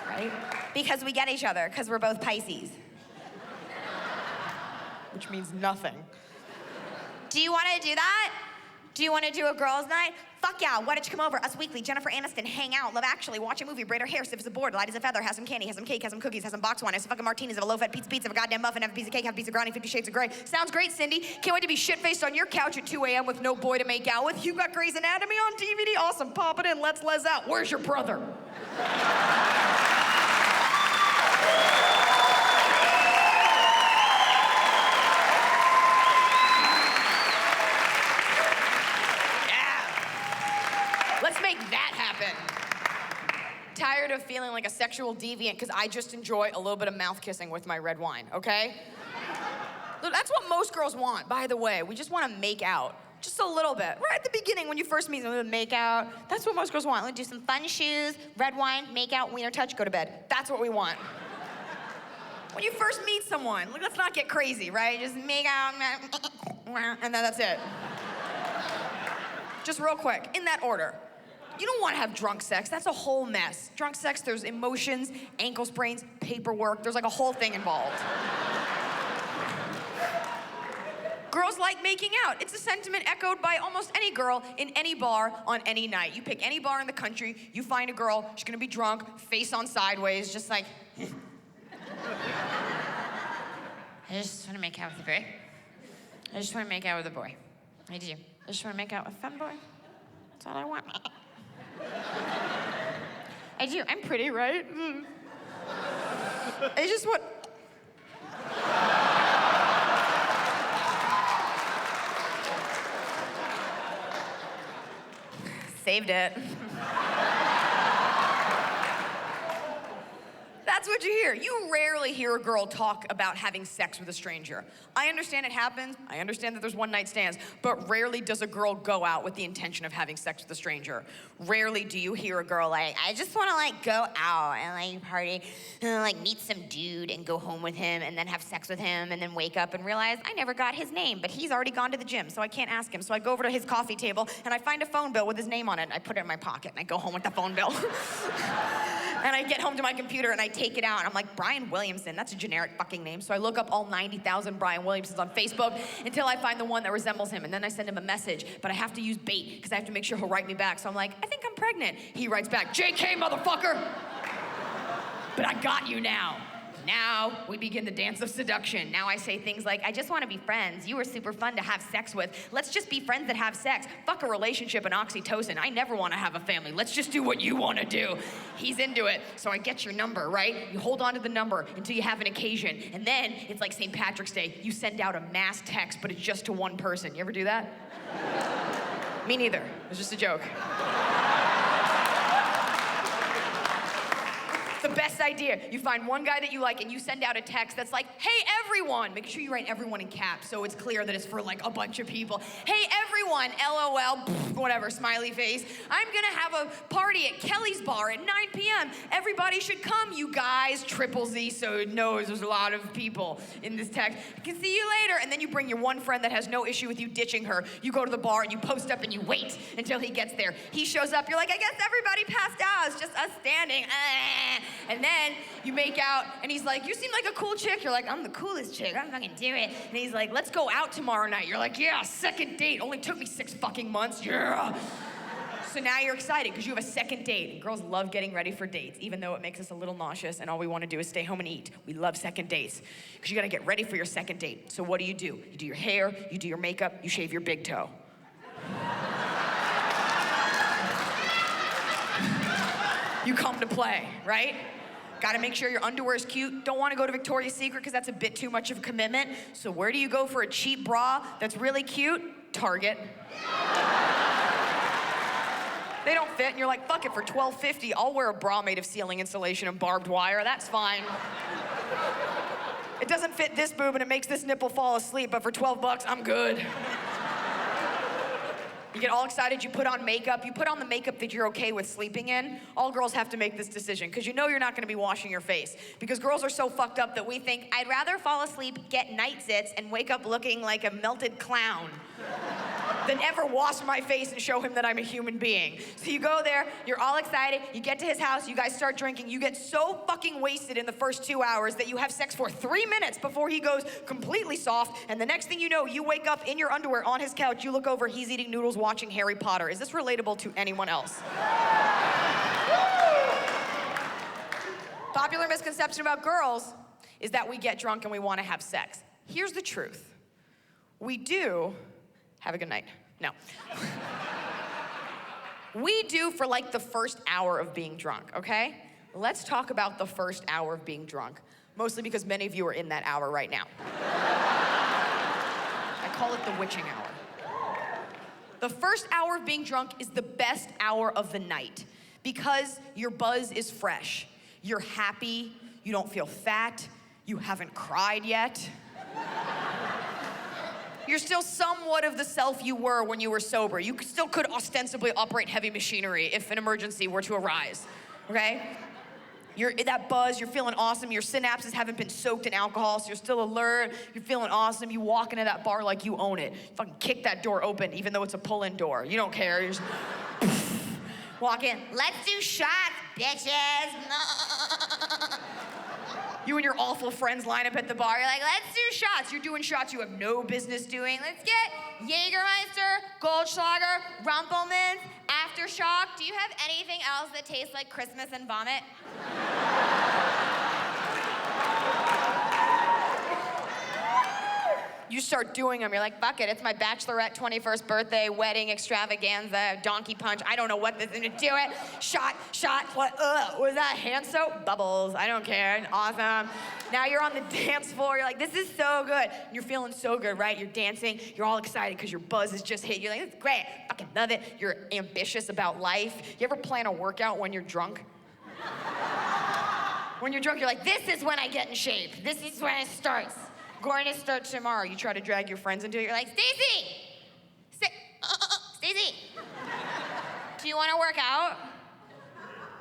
Right? Because we get each other, because we're both Pisces. Which means nothing. Do you want to do that? Do you want to do a girls' night? Fuck yeah, why don't you come over? Us Weekly, Jennifer Aniston, hang out, Love Actually, watch a movie, braid her hair, stiff as a board, light as a feather, have some candy, have some cake, have some cookies, have some box wine, have some fucking martinis, have a low-fat pizza, have a goddamn muffin, have a piece of cake, have a piece of brownie, 50 Shades of Grey. Sounds great, Cindy. Can't wait to be shit-faced on your couch at 2 a.m. with no boy to make out with. You got Grey's Anatomy on DVD? Awesome, pop it in, let's les out. Where's your brother? Let's make that happen. Tired of feeling like a sexual deviant because I just enjoy a little bit of mouth kissing with my red wine, okay? Look, that's what most girls want, by the way. We just want to make out. Just a little bit. Right at the beginning when you first meet them, make out. That's what most girls want. Let's do some fun shoes, red wine, make out, wiener touch, go to bed. That's what we want. When you first meet someone, like, let's not get crazy, right? Just make out, and then that's it. Just real quick, in that order. You don't want to have drunk sex. That's a whole mess. Drunk sex, there's emotions, ankle sprains, paperwork. There's like a whole thing involved. Girls like making out. It's a sentiment echoed by almost any girl in any bar on any night. You pick any bar in the country, you find a girl, she's gonna be drunk, face on sideways, just like... I just want to make out with a boy. I just want to make out with a boy. I do. I just want to make out with a fun boy. That's all I want. I do. I'm pretty, right? I just want... Saved it. That's what you hear. You rarely hear a girl talk about having sex with a stranger. I understand it happens. I understand that there's one-night stands, but rarely does a girl go out with the intention of having sex with a stranger. Rarely do you hear a girl like, I just want to like go out and like party and like meet some dude and go home with him and then have sex with him and then wake up and realize I never got his name, but he's already gone to the gym, so I can't ask him. So I go over to his coffee table and I find a phone bill with his name on it and I put it in my pocket and I go home with the phone bill. And I get home to my computer and I take it out and I'm like, Brian Williamson, that's a generic fucking name. So I look up all 90,000 Brian Williamsons on Facebook until I find the one that resembles him. And then I send him a message, but I have to use bait because I have to make sure he'll write me back. So I'm like, I think I'm pregnant. He writes back, JK, motherfucker. But I got you now. Now we begin the dance of seduction. Now I say things like, I just want to be friends. You were super fun to have sex with. Let's just be friends that have sex. Fuck a relationship and oxytocin. I never want to have a family. Let's just do what you want to do. He's into it. So I get your number, right? You hold on to the number until you have an occasion. And then it's like St. Patrick's Day. You send out a mass text, but it's just to one person. You ever do that? Me neither. It was just a joke. The best idea. You find one guy that you like and you send out a text that's like, hey everyone. Make sure you write everyone in caps so it's clear that it's for like a bunch of people. Hey everyone, LOL, whatever, smiley face. I'm gonna have a party at Kelly's bar at 9 p.m. Everybody should come, you guys. Triple Z, so it knows there's a lot of people in this text. I can see you later. And then you bring your one friend that has no issue with you ditching her. You go to the bar and you post up and you wait until he gets there. He shows up, you're like, I guess everybody passed out. It's just us standing. And then you make out, and he's like, you seem like a cool chick. You're like, I'm the coolest chick. I'm fucking do it. And he's like, let's go out tomorrow night. You're like, yeah, second date. Only took me 6 fucking months. Yeah. So now you're excited because you have a second date. And girls love getting ready for dates, even though it makes us a little nauseous and all we want to do is stay home and eat. We love second dates because you got to get ready for your second date. So what do? You do your hair, you do your makeup, you shave your big toe. You come to play, right? Gotta make sure your underwear is cute. Don't wanna go to Victoria's Secret because that's a bit too much of a commitment. So where do you go for a cheap bra that's really cute? Target. They don't fit and you're like, fuck it, for $12.50, I'll wear a bra made of ceiling insulation and barbed wire, that's fine. It doesn't fit this boob and it makes this nipple fall asleep, but for 12 bucks, I'm good. You get all excited, you put on makeup, you put on the makeup that you're okay with sleeping in. All girls have to make this decision, because you know you're not gonna be washing your face. Because girls are so fucked up that we think, I'd rather fall asleep, get night zits, and wake up looking like a melted clown than ever wash my face and show him that I'm a human being. So you go there, you're all excited, you get to his house, you guys start drinking, you get so fucking wasted in the first 2 hours that you have sex for 3 minutes before he goes completely soft, and the next thing you know, you wake up in your underwear on his couch, you look over, he's eating noodles watching Harry Potter. Is this relatable to anyone else? Popular misconception about girls is that we get drunk and we want to have sex. Here's the truth. We do. Have a good night. No. We do for like the first hour of being drunk, okay? Let's talk about the first hour of being drunk. Mostly because many of you are in that hour right now. I call it the witching hour. The first hour of being drunk is the best hour of the night because your buzz is fresh. You're happy, you don't feel fat, you haven't cried yet. You're still somewhat of the self you were when you were sober. You still could ostensibly operate heavy machinery if an emergency were to arise, okay? You're that buzz, you're feeling awesome, your synapses haven't been soaked in alcohol, so you're still alert, you're feeling awesome, you walk into that bar like you own it. Fucking kick that door open, even though it's a pull-in door. You don't care, you're just walk in. Let's do shots, bitches. You and your awful friends line up at the bar. You're like, let's do shots. You're doing shots you have no business doing. Let's get Jägermeister, Goldschlager, Rumpelmans, Aftershock. Do you have anything else that tastes like Christmas and vomit? You start doing them. You're like, fuck it. It's my bachelorette 21st birthday, wedding, extravaganza, donkey punch. I don't know what this is gonna do it. Shot, what, was that hand soap? Bubbles, I don't care, awesome. Now you're on the dance floor. You're like, this is so good. And you're feeling so good, right? You're dancing. You're all excited because your buzz has just hit. You're like, this is great. Fucking love it. You're ambitious about life. You ever plan a workout when you're drunk? When you're drunk, you're like, this is when I get in shape. This is when it starts. Going to start tomorrow. You try to drag your friends into it. You're like, Stacy! Stacy! Do you want to work out?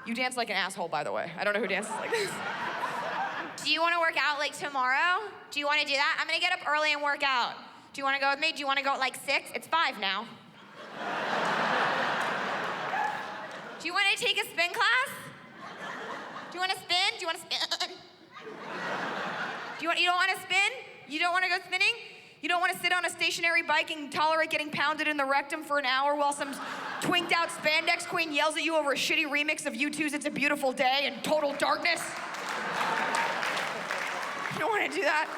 You dance like an asshole, by the way. I don't know who dances like this. Do you want to work out like tomorrow? Do you want to do that? I'm going to get up early and work out. Do you want to go with me? Do you want to go at like 6? It's 5 now. Do you want to take a spin class? Do you want to spin? Do you want to spin? You don't want to spin? You don't want to go spinning? You don't want to sit on a stationary bike and tolerate getting pounded in the rectum for an hour while some twinked out spandex queen yells at you over a shitty remix of U2's It's a Beautiful Day in total darkness? You don't want to do that?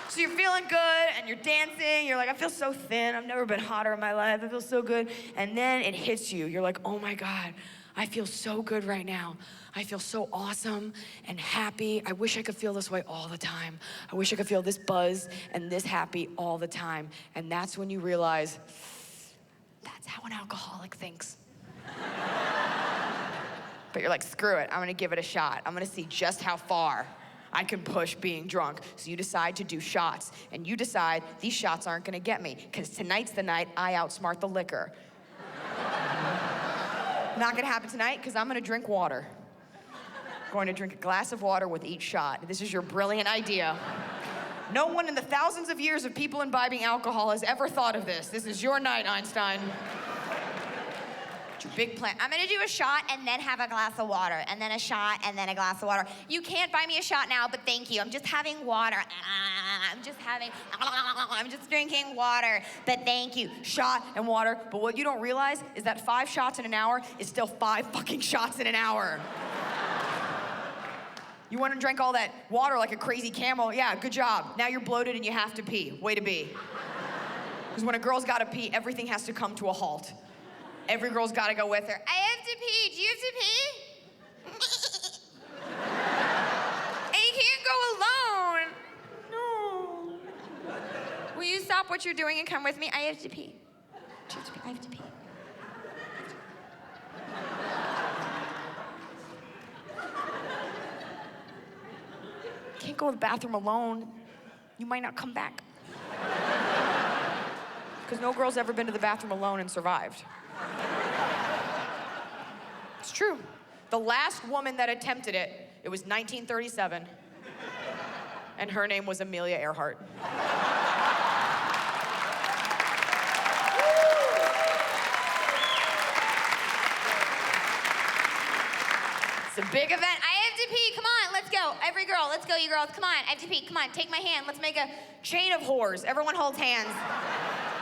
So you're feeling good and you're dancing. You're like, I feel so thin. I've never been hotter in my life. I feel so good. And then it hits you. You're like, oh my God, I feel so good right now. I feel so awesome and happy. I wish I could feel this way all the time. I wish I could feel this buzz and this happy all the time. And that's when you realize, that's how an alcoholic thinks. But you're like, screw it, I'm gonna give it a shot. I'm gonna see just how far I can push being drunk. So you decide to do shots, and you decide these shots aren't gonna get me, because tonight's the night I outsmart the liquor. Not gonna happen tonight, because I'm gonna drink water. Going to drink a glass of water with each shot. This is your brilliant idea. No one in the thousands of years of people imbibing alcohol has ever thought of this. This is your night, Einstein. It's your big plan. I'm gonna do a shot and then have a glass of water, and then a shot and then a glass of water. You can't buy me a shot now, but thank you. I'm just having water. I'm just drinking water, but thank you. Shot and water, but what you don't realize is that 5 shots in an hour is still 5 fucking shots in an hour. You want to drink all that water like a crazy camel? Yeah, good job. Now you're bloated and you have to pee. Way to be. Because when a girl's got to pee, everything has to come to a halt. Every girl's got to go with her. I have to pee. Do you have to pee? And you can't go alone. No. Will you stop what you're doing and come with me? I have to pee. I have to pee. Can't go to the bathroom alone. You might not come back. Because no girl's ever been to the bathroom alone and survived. It's true. The last woman that attempted it, it was 1937, and her name was Amelia Earhart. It's a big event. I have to pee. Come on, let's go. Every girl, let's go, you girls. Come on, I have to pee. Come on, take my hand. Let's make a Chain of whores. Everyone holds hands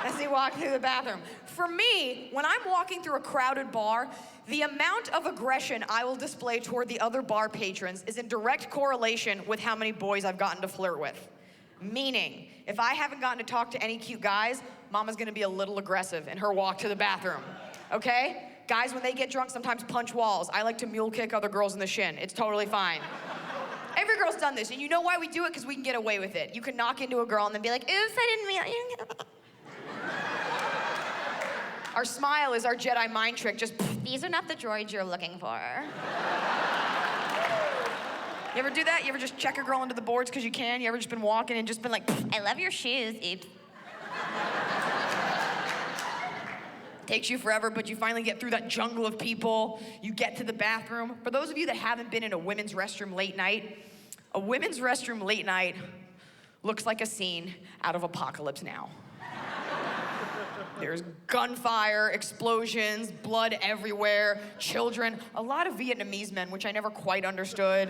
as they walk through the bathroom. For me, when I'm walking through a crowded bar, the amount of aggression I will display toward the other bar patrons is in direct correlation with how many boys I've gotten to flirt with. Meaning, if I haven't gotten to talk to any cute guys, Mama's gonna be a little aggressive in her walk to the bathroom, okay? Guys, when they get drunk, sometimes punch walls. I like to mule kick other girls in the shin. It's totally fine. Every girl's done this, and you know why we do it? Because we can get away with it. You can knock into a girl and then be like, oops, I didn't mean. Our smile is our Jedi mind trick, just These are not the droids you're looking for. You ever do that? You ever just check a girl into the boards because you can? You ever just been walking and just been like, I love your shoes. Oops. Takes you forever, but you finally get through that jungle of people. You get to the bathroom. For those of you that haven't been in a women's restroom late night, a women's restroom late night looks like a scene out of Apocalypse Now. There's gunfire, explosions, blood everywhere, children, a lot of Vietnamese men, which I never quite understood.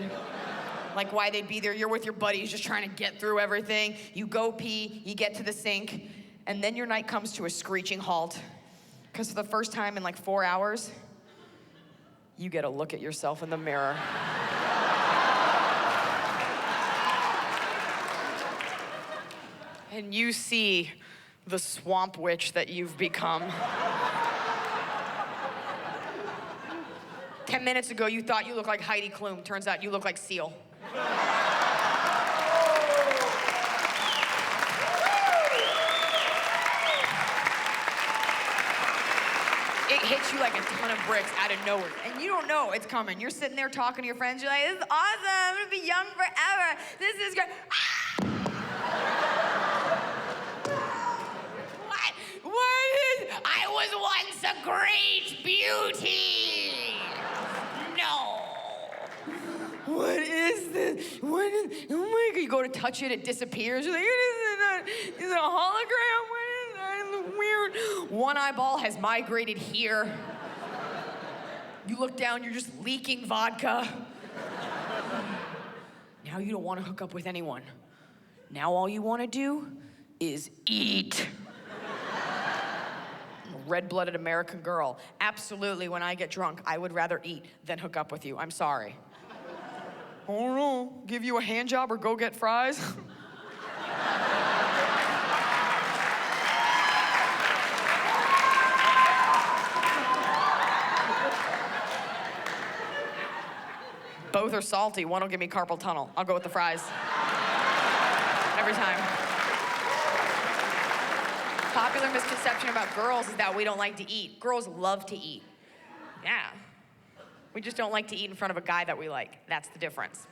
Like why they'd be there. You're with your buddies just trying to get through everything. You go pee, you get to the sink, and then your night comes to a screeching halt. Because for the first time in like 4 hours, you get a look at yourself in the mirror. And you see the swamp witch that you've become. 10 minutes ago, you thought you looked like Heidi Klum. Turns out you look like Seal. It hits you like a ton of bricks out of nowhere. And you don't know it's coming. You're sitting there talking to your friends. You're like, this is awesome. I'm gonna be young forever. This is great. What is, I was once a great beauty. No. What is this? What is, oh my God, you go to touch it, it disappears. You're like, is it a hologram? What is that? It's weird. One eyeball has migrated here. You look down, you're just leaking vodka. Now you don't want to hook up with anyone. Now all you want to do is eat. I'm a red-blooded American girl. Absolutely, when I get drunk, I would rather eat than hook up with you. I'm sorry. I don't know, give you a hand job or go get fries? Both are salty. One will give me carpal tunnel. I'll go with the fries. Every time. Popular misconception about girls is that we don't like to eat. Girls love to eat. Yeah. We just don't like to eat in front of a guy that we like. That's the difference.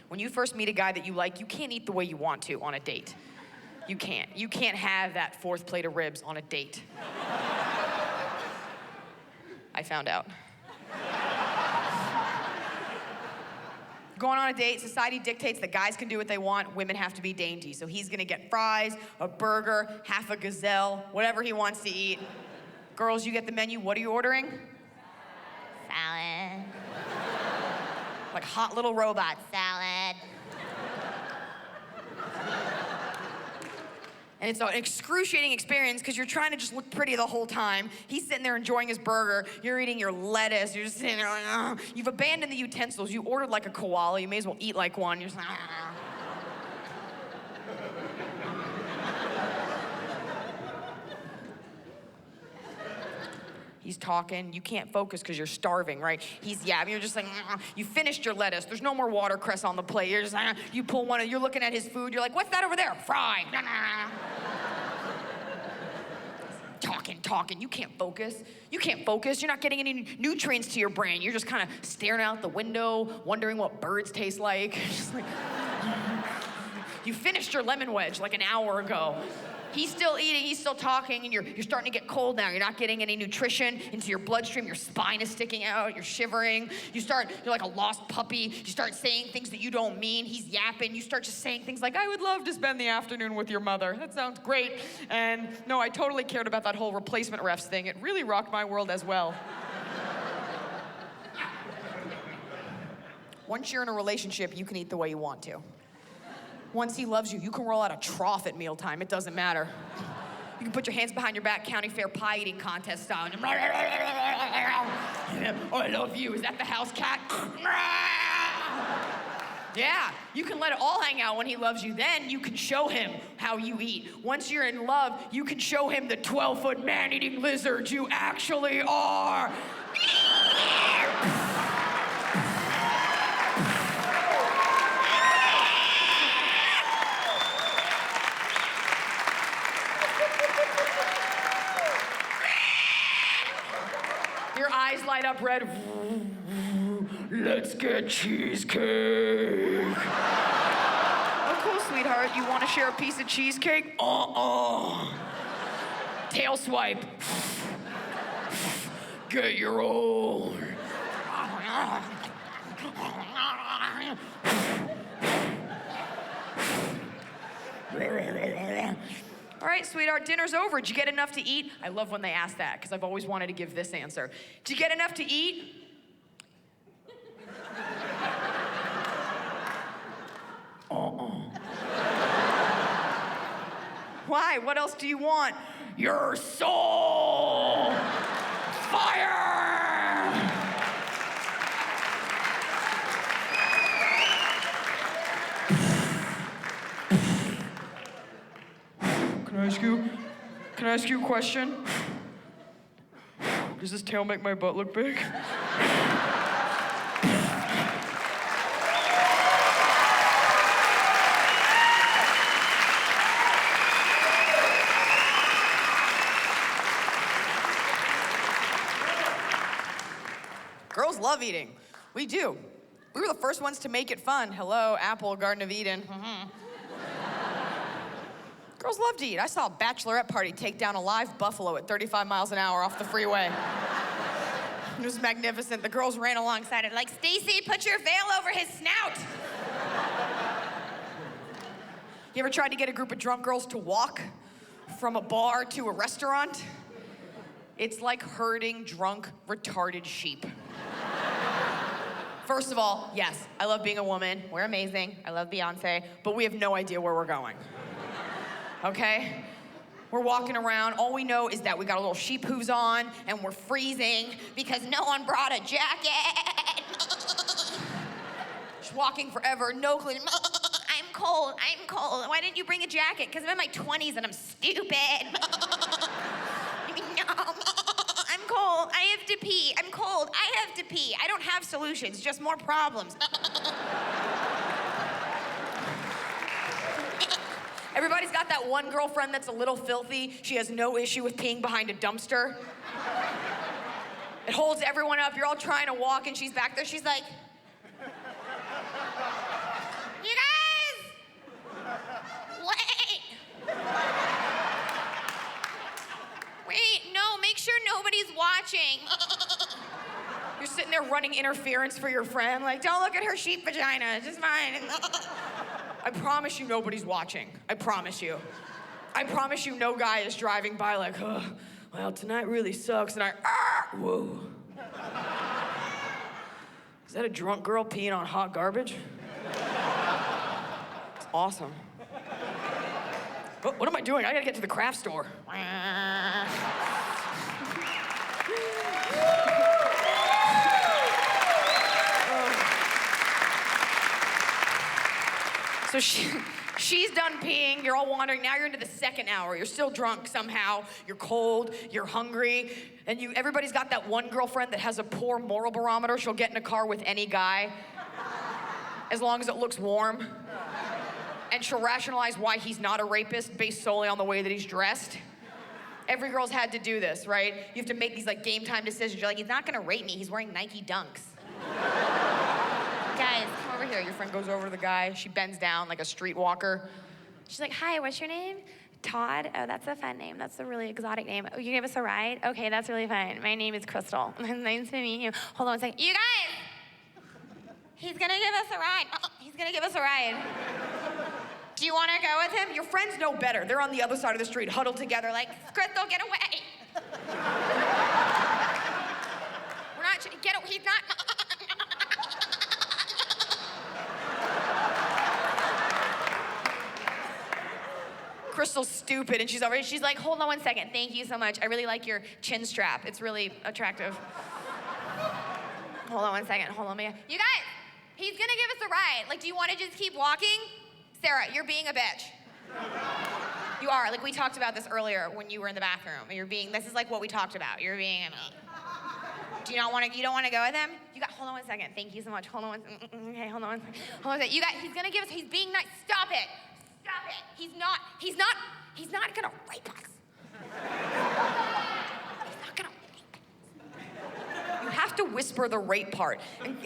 When you first meet a guy that you like, you can't eat the way you want to on a date. You can't. You can't have that fourth plate of ribs on a date. I found out. Going on a date, society dictates that guys can do what they want, women have to be dainty. So he's gonna get fries, a burger, half a gazelle, whatever he wants to eat. Girls, you get the menu, what are you ordering? Salad. Like hot little robot. Salad. And it's an excruciating experience because you're trying to just look pretty the whole time. He's sitting there enjoying his burger. You're eating your lettuce. You're just sitting there like, ugh. You've abandoned the utensils. You ordered like a koala. You may as well eat like one. You're just like, ugh. He's talking. You can't focus because you're starving, right? He's yapping. You're just like, ugh. You finished your lettuce. There's no more watercress on the plate. You're just like, ugh. You pull one. You're looking at his food. You're like, what's that over there? Fry. Talking. You can't focus. You're not getting any nutrients to your brain. You're just kind of staring out the window, wondering what birds taste like. Just like you finished your lemon wedge like an hour ago. He's still eating, he's still talking, and you're starting to get cold now. You're not getting any nutrition into your bloodstream. Your spine is sticking out, you're shivering. You're like a lost puppy. You start saying things that you don't mean. He's yapping. You start just saying things like, I would love to spend the afternoon with your mother. That sounds great. And no, I totally cared about that whole replacement refs thing. It really rocked my world as well. Once you're in a relationship, you can eat the way you want to. Once he loves you, you can roll out a trough at mealtime. It doesn't matter. You can put your hands behind your back, county fair pie eating contest style. Oh, I love you. Is that the house cat? Yeah, you can let it all hang out when he loves you. Then you can show him how you eat. Once you're in love, you can show him the 12-foot man-eating lizard you actually are. Your eyes light up red. Let's get cheesecake. Oh, cool, sweetheart. You want to share a piece of cheesecake? Tail swipe. Get your own. All right, sweetheart, dinner's over. Did you get enough to eat? I love when they ask that, because I've always wanted to give this answer. Did you get enough to eat? Why? What else do you want? Your soul! Fire! Can I ask you a question? Does this tail make my butt look big? love eating. We do. We were the first ones to make it fun. Hello, Apple, Garden of Eden. Girls love to eat. I saw a bachelorette party take down a live buffalo at 35 miles an hour off the freeway. It was magnificent. The girls ran alongside it like, Stacy, put your veil over his snout. You ever tried to get a group of drunk girls to walk from a bar to a restaurant? It's like herding drunk, retarded sheep. First of all, yes, I love being a woman. We're amazing. I love Beyonce, but we have no idea where we're going. Okay? We're walking around. All we know is that we got a little sheep hooves on and we're freezing because no one brought a jacket. Just walking forever, no clue. I'm cold. Why didn't you bring a jacket? Because I'm in my 20s and I'm stupid. I'm cold. I have to pee. I'm cold. I have to pee. I don't have solutions, just more problems. Everybody's got that one girlfriend that's a little filthy. She has no issue with peeing behind a dumpster. It holds everyone up. You're all trying to walk and she's back there. She's like, you guys, wait, no, make sure nobody's watching. You're sitting there running interference for your friend, like, don't look at her sheep vagina, it's just fine. I promise you nobody's watching. I promise you. I promise you no guy is driving by like, oh, well, tonight really sucks, and whoa. Is that a drunk girl peeing on hot garbage? It's awesome. What am I doing? I gotta get to the craft store. So she's done peeing, you're all wandering, now you're into the second hour. You're still drunk somehow, you're cold, you're hungry, and everybody's got that one girlfriend that has a poor moral barometer. She'll get in a car with any guy, as long as it looks warm. And she'll rationalize why he's not a rapist based solely on the way that he's dressed. Every girl's had to do this, right? You have to make these like game time decisions. You're like, he's not gonna rape me, he's wearing Nike Dunks. Guys, come over here. Your friend goes over to the guy. She bends down like a streetwalker. She's like, hi, what's your name? Todd. Oh, that's a fun name. That's a really exotic name. Oh, you give us a ride? Okay, that's really fun. My name is Crystal. Nice to meet you. Hold on a second. You guys! He's gonna give us a ride. He's gonna give us a ride. Do you wanna go with him? Your friends know better. They're on the other side of the street, huddled together like, Crystal, get away. We're not, he's not. Crystal's stupid, and she's like, hold on one second. Thank you so much. I really like your chin strap. It's really attractive. Hold on one second. Hold on, you guys, he's gonna give us a ride. Like, do you want to just keep walking? Sarah, you're being a bitch. You are. Like, we talked about this earlier when you were in the bathroom. This is like what we talked about. You're being you don't want to go with him? Hold on one second. Thank you so much. Hold on one second. Okay, hold on one second. Hold on one second. You guys, he's being nice. Stop it. Stop it. He's not gonna rape us. He's not gonna rape us. You have to whisper the rape part. And,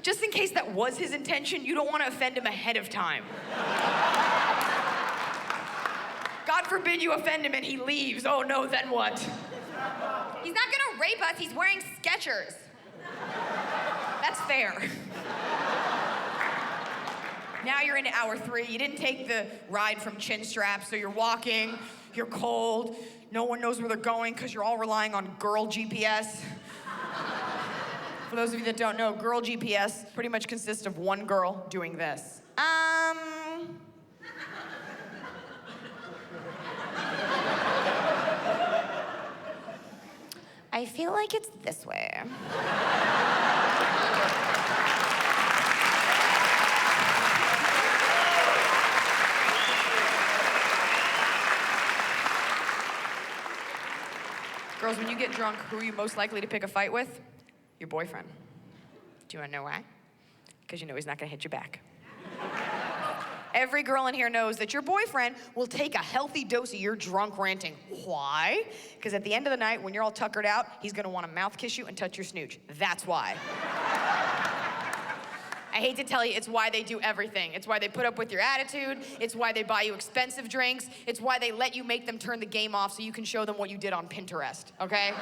just in case that was his intention, you don't want to offend him ahead of time. God forbid you offend him and he leaves. Oh no, then what? He's not gonna rape us, he's wearing Skechers. That's fair. Now you're into hour 3. You didn't take the ride from chin strap, so you're walking, you're cold, no one knows where they're going because you're all relying on girl GPS. For those of you that don't know, girl GPS pretty much consists of one girl doing this. I feel like it's this way. Girls, when you get drunk, who are you most likely to pick a fight with? Your boyfriend. Do you wanna know why? Because you know he's not gonna hit you back. Every girl in here knows that your boyfriend will take a healthy dose of your drunk ranting. Why? Because at the end of the night, when you're all tuckered out, he's gonna wanna mouth kiss you and touch your snooch. That's why. I hate to tell you, it's why they do everything. It's why they put up with your attitude. It's why they buy you expensive drinks. It's why they let you make them turn the game off so you can show them what you did on Pinterest, okay?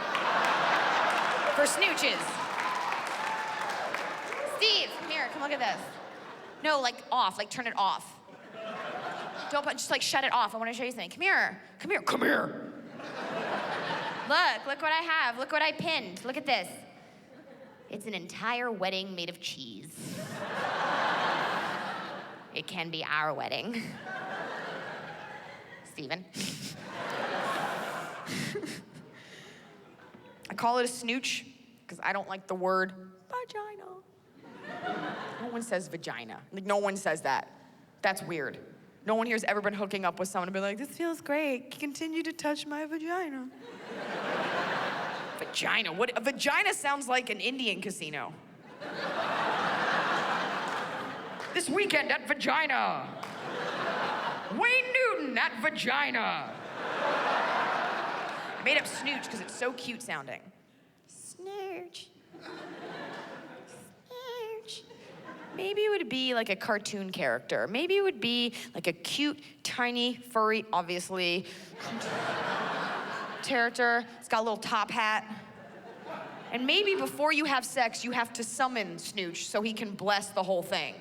For snooches. Steve, come here, come look at this. No, like off, like turn it off. Don't, just like shut it off. I want to show you something. Come here, come here, come here. Look what I have. Look what I pinned. Look at this. It's an entire wedding made of cheese. It can be our wedding. Steven? I call it a snooch because I don't like the word vagina. No one says vagina. Like, no one says that. That's weird. No one here's ever been hooking up with someone and be like, this feels great. Continue to touch my vagina. Vagina? What? A vagina sounds like an Indian casino. This weekend at Vagina. Wayne Newton at Vagina. I made up snooch because it's so cute sounding. Snooch. Snooch. Maybe it would be like a cartoon character. Maybe it would be like a cute, tiny, furry, obviously, character. It's got a little top hat. And maybe before you have sex, you have to summon Snooch so he can bless the whole thing.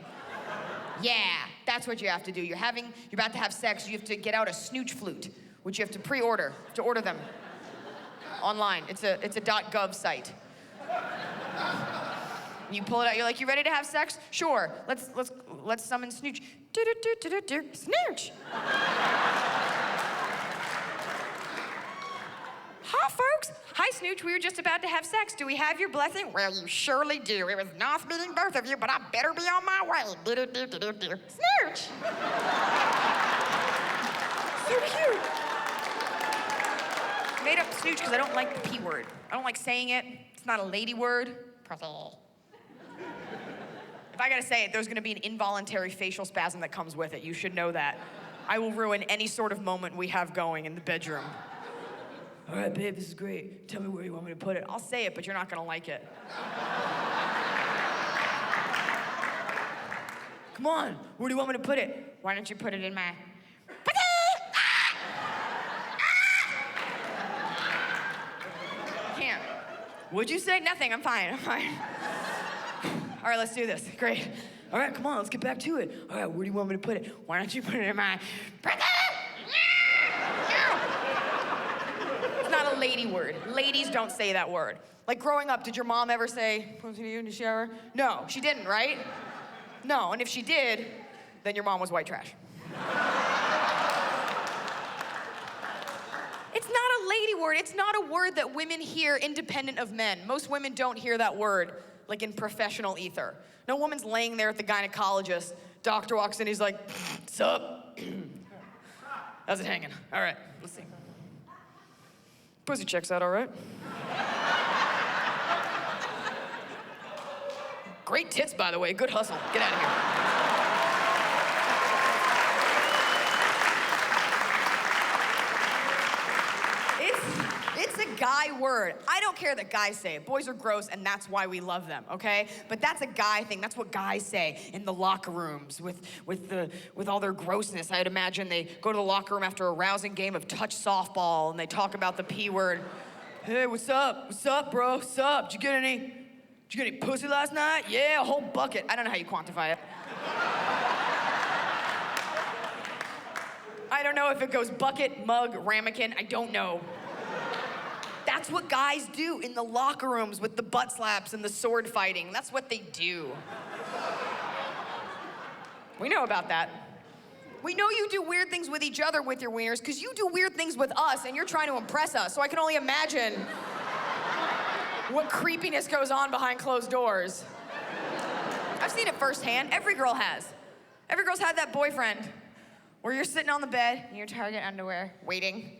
Yeah, that's what you have to do. You're about to have sex, you have to get out a Snooch flute, which you have to pre-order, to order them online. It's a .gov site. You pull it out, you're like, you ready to have sex? Sure, let's summon Snooch. Snooch! Hi, folks. Hi, Snooch. We were just about to have sex. Do we have your blessing? Well, you surely do. It was nice meeting both of you, but I better be on my way. Snooch! So cute. Made up Snooch because I don't like the P word. I don't like saying it. It's not a lady word. If I gotta say it, there's gonna be an involuntary facial spasm that comes with it. You should know that. I will ruin any sort of moment we have going in the bedroom. All right, babe, this is great. Tell me where you want me to put it. I'll say it, but you're not gonna like it. Come on, where do you want me to put it? Why don't you put it in my... Can't. What'd you say? Nothing, I'm fine. All right, let's do this, great. All right, come on, let's get back to it. All right, where do you want me to put it? Why don't you put it in my... It's not a lady word. Ladies don't say that word. Like growing up, did your mom ever say, pussy to you in the shower? No, she didn't, right? No, and if she did, then your mom was white trash. It's not a lady word. It's not a word that women hear independent of men. Most women don't hear that word like in professional ether. No woman's laying there at the gynecologist. Doctor walks in, he's like, what's up? How's it hanging? All right, let's see. Pussy checks out all right. Great tits, by the way. Good hustle. Get out of here. It's a guy word. I don't care that guys say it. Boys are gross, and that's why we love them, okay? But that's a guy thing. That's what guys say in the locker rooms with all their grossness. I'd imagine they go to the locker room after a rousing game of touch softball, and they talk about the P word. Hey, what's up? What's up, bro? What's up? Did you get any pussy last night? Yeah, a whole bucket. I don't know how you quantify it. I don't know if it goes bucket, mug, ramekin. I don't know. That's what guys do in the locker rooms with the butt slaps and the sword fighting. That's what they do. We know about that. We know you do weird things with each other with your wieners because you do weird things with us and you're trying to impress us. So I can only imagine what creepiness goes on behind closed doors. I've seen it firsthand. Every girl has. Every girl's had that boyfriend where you're sitting on the bed in your Target underwear, waiting.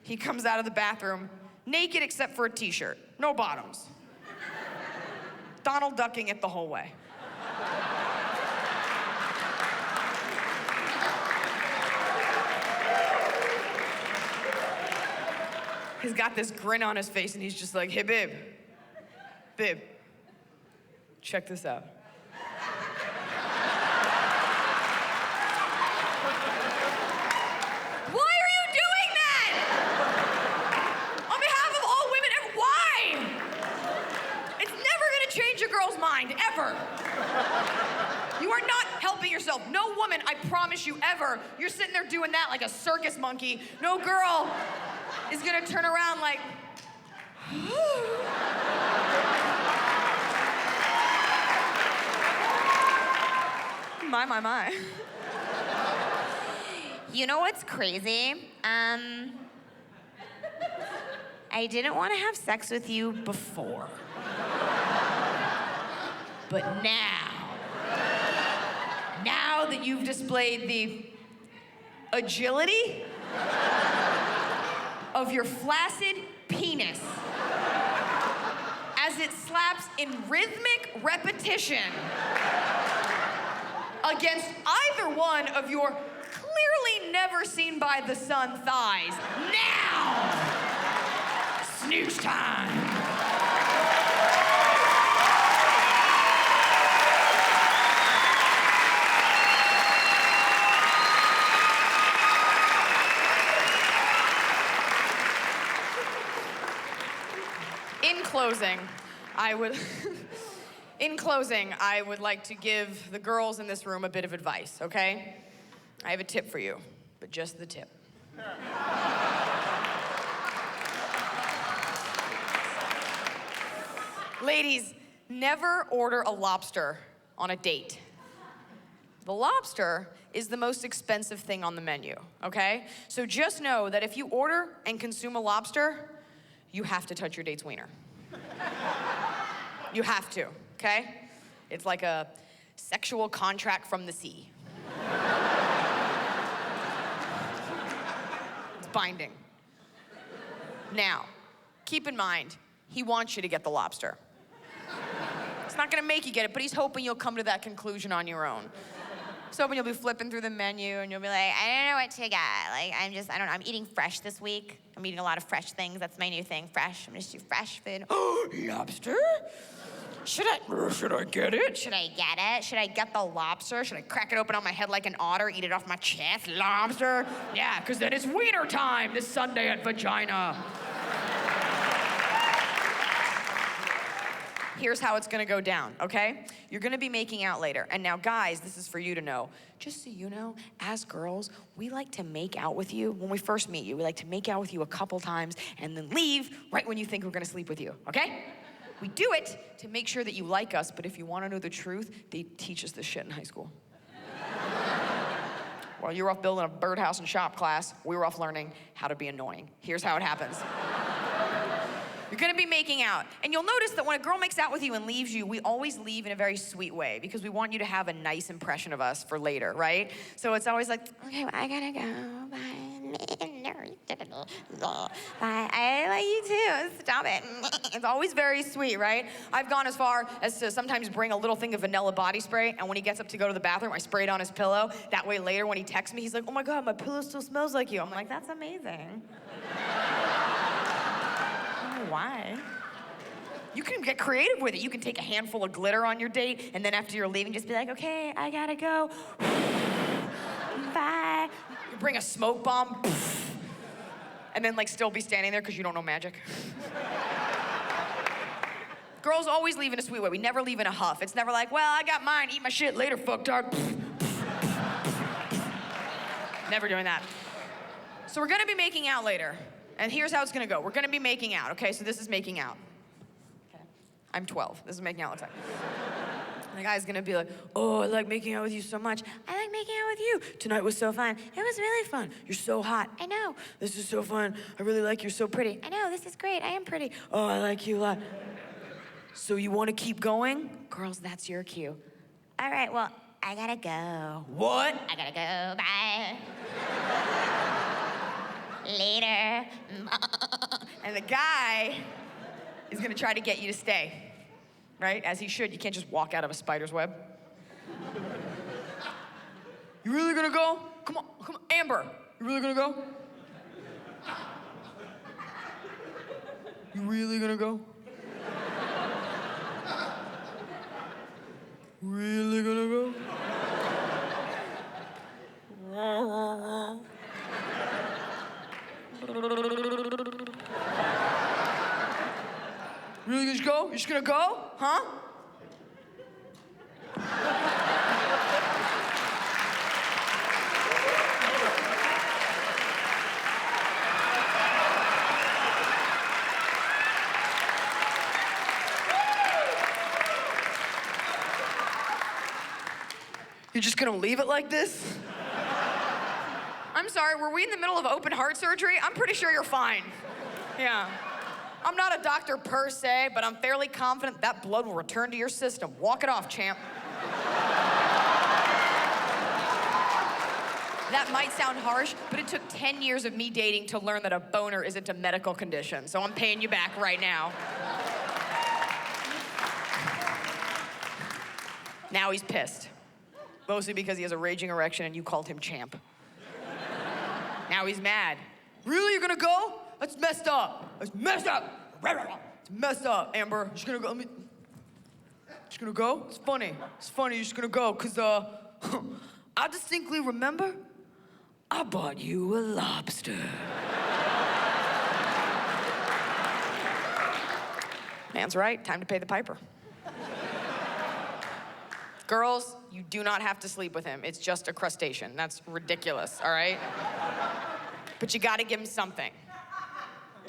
He comes out of the bathroom, naked except for a t-shirt, no bottoms. Donald ducking it the whole way. He's got this grin on his face and he's just like, hey, babe, check this out. yourself. No woman, I promise you, ever, you're sitting there doing that like a circus monkey. No girl is gonna turn around like, my. You know what's crazy? I didn't want to have sex with you before. But now that you've displayed the agility of your flaccid penis as it slaps in rhythmic repetition against either one of your clearly never seen by the sun thighs. Now, snooze time. In closing, I would like to give the girls in this room a bit of advice, okay? I have a tip for you, but just the tip. Ladies, never order a lobster on a date. The lobster is the most expensive thing on the menu, okay? So just know that if you order and consume a lobster, you have to touch your date's wiener. You have to, okay? It's like a sexual contract from the sea. It's binding. Now, keep in mind, he wants you to get the lobster. It's not gonna make you get it, but he's hoping you'll come to that conclusion on your own. He's hoping you'll be flipping through the menu and you'll be like, I don't know what to get. Like, I don't know, I'm eating fresh this week. I'm eating a lot of fresh things. That's my new thing, fresh. I'm gonna just do fresh food. Lobster? Should I get it? Should I get it? Should I get the lobster? Should I crack it open on my head like an otter, eat it off my chest? Lobster? Yeah, because then it's wiener time this Sunday at Vagina. Here's how it's gonna go down, okay? You're gonna be making out later. And now, guys, this is for you to know. Just so you know, as girls, we like to make out with you when we first meet you. We like to make out with you a couple times and then leave right when you think we're gonna sleep with you, okay? We do it to make sure that you like us, but if you wanna know the truth, they teach us this shit in high school. While you were off building a birdhouse and shop class, we were off learning how to be annoying. Here's how it happens. You're gonna be making out. And you'll notice that when a girl makes out with you and leaves you, we always leave in a very sweet way because we want you to have a nice impression of us for later, right? So it's always like, okay, well, I gotta go, bye. Bye, I like you too, stop it. It's always very sweet, right? I've gone as far as to sometimes bring a little thing of vanilla body spray, and when he gets up to go to the bathroom, I spray it on his pillow. That way later when he texts me, he's like, oh my God, my pillow still smells like you. I'm like, that's amazing. Why? You can get creative with it. You can take a handful of glitter on your date, and then after you're leaving, just be like, okay, I gotta go. Bye. You bring a smoke bomb, and then like still be standing there because you don't know magic. Girls always leave in a sweet way. We never leave in a huff. It's never like, well, I got mine, eat my shit later, fucktard. Never doing that. So we're gonna be making out later. And here's how it's gonna go. We're gonna be making out, okay? So this is making out. Okay. I'm 12. This is making out looks like. The guy's gonna be like, oh, I like making out with you so much. I like making out with you. Tonight was so fun. It was really fun. You're so hot. I know. This is so fun. I really like you. You're so pretty. I know, this is great. I am pretty. Oh, I like you a lot. So you wanna keep going? Girls, that's your cue. All right, well, I gotta go. What? I gotta go, bye. Later. And the guy is gonna try to get you to stay, right? As he should. You can't just walk out of a spider's web. You really gonna go? Come on, Amber. You really gonna go? You really gonna go? Really gonna go? Really just go? You're just gonna go? Huh? You're just gonna leave it like this? I'm sorry, were we in the middle of open heart surgery? I'm pretty sure you're fine. Yeah. I'm not a doctor per se, but I'm fairly confident that blood will return to your system. Walk it off, champ. That might sound harsh, but it took 10 years of me dating to learn that a boner isn't a medical condition, so I'm paying you back right now. Now he's pissed. Mostly because he has a raging erection and you called him champ. Now he's mad. Really, you're gonna go? That's messed up. That's messed up. It's messed up, Amber. You're just gonna go, just gonna go? It's funny. It's funny, you're just gonna go, cause I distinctly remember I bought you a lobster. Man's right, time to pay the piper. Girls, you do not have to sleep with him. It's just a crustacean. That's ridiculous, all right? But you gotta give him something.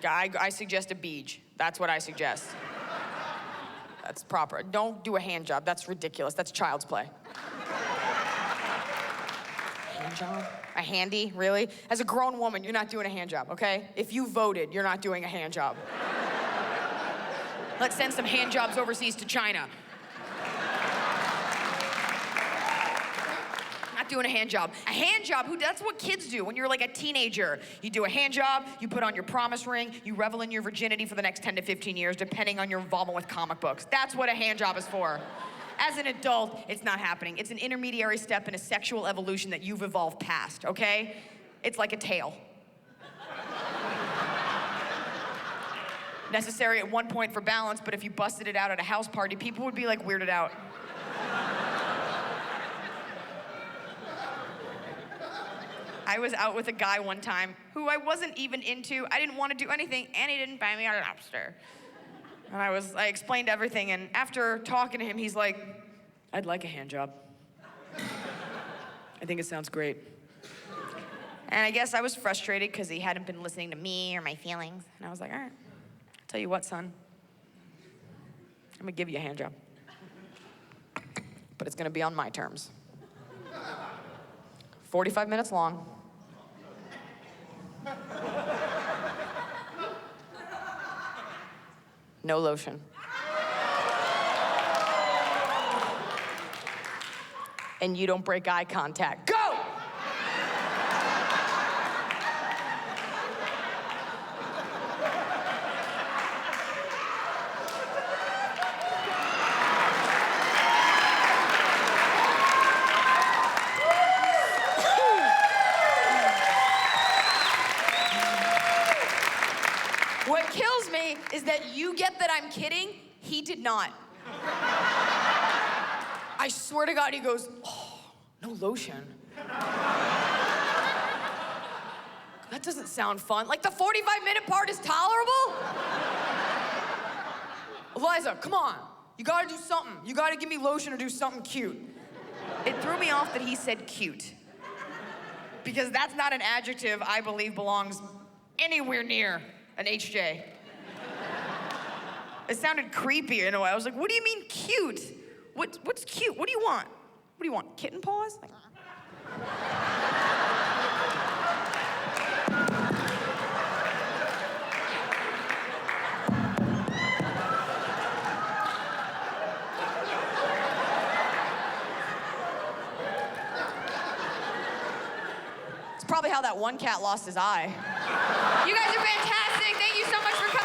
I suggest a beach. That's what I suggest. That's proper. Don't do a hand job. That's ridiculous. That's child's play. Hand job? A handy, really? As a grown woman, you're not doing a hand job, okay? If you voted, you're not doing a hand job. Let's send some hand jobs overseas to China. Doing a hand job. A hand job, that's what kids do when you're like a teenager. You do a hand job, you put on your promise ring, you revel in your virginity for the next 10 to 15 years, depending on your involvement with comic books. That's what a hand job is for. As an adult, it's not happening. It's an intermediary step in a sexual evolution that you've evolved past, okay? It's like a tail. Necessary at one point for balance, but if you busted it out at a house party, people would be like weirded out. I was out with a guy one time who I wasn't even into. I didn't want to do anything, and he didn't buy me a lobster. And I explained everything, and after talking to him, he's like, I'd like a hand job. I think it sounds great. And I guess I was frustrated because he hadn't been listening to me or my feelings. And I was like, all right, tell you what, son. I'm gonna give you a hand job. But it's gonna be on my terms. 45 minutes long. No lotion. And you don't break eye contact. Go! What kills me is that you get that I'm kidding, he did not. I swear to God, he goes, oh, no lotion. That doesn't sound fun. Like the 45-minute part is tolerable? Iliza, come on. You gotta do something. You gotta give me lotion or do something cute. It threw me off that he said cute. Because that's not an adjective I believe belongs anywhere near an HJ. It sounded creepy in a way. I was like, what do you mean cute? What's cute? What do you want? What do you want, kitten paws? Like... It's probably how that one cat lost his eye. You guys are fantastic. Thank you so much for coming.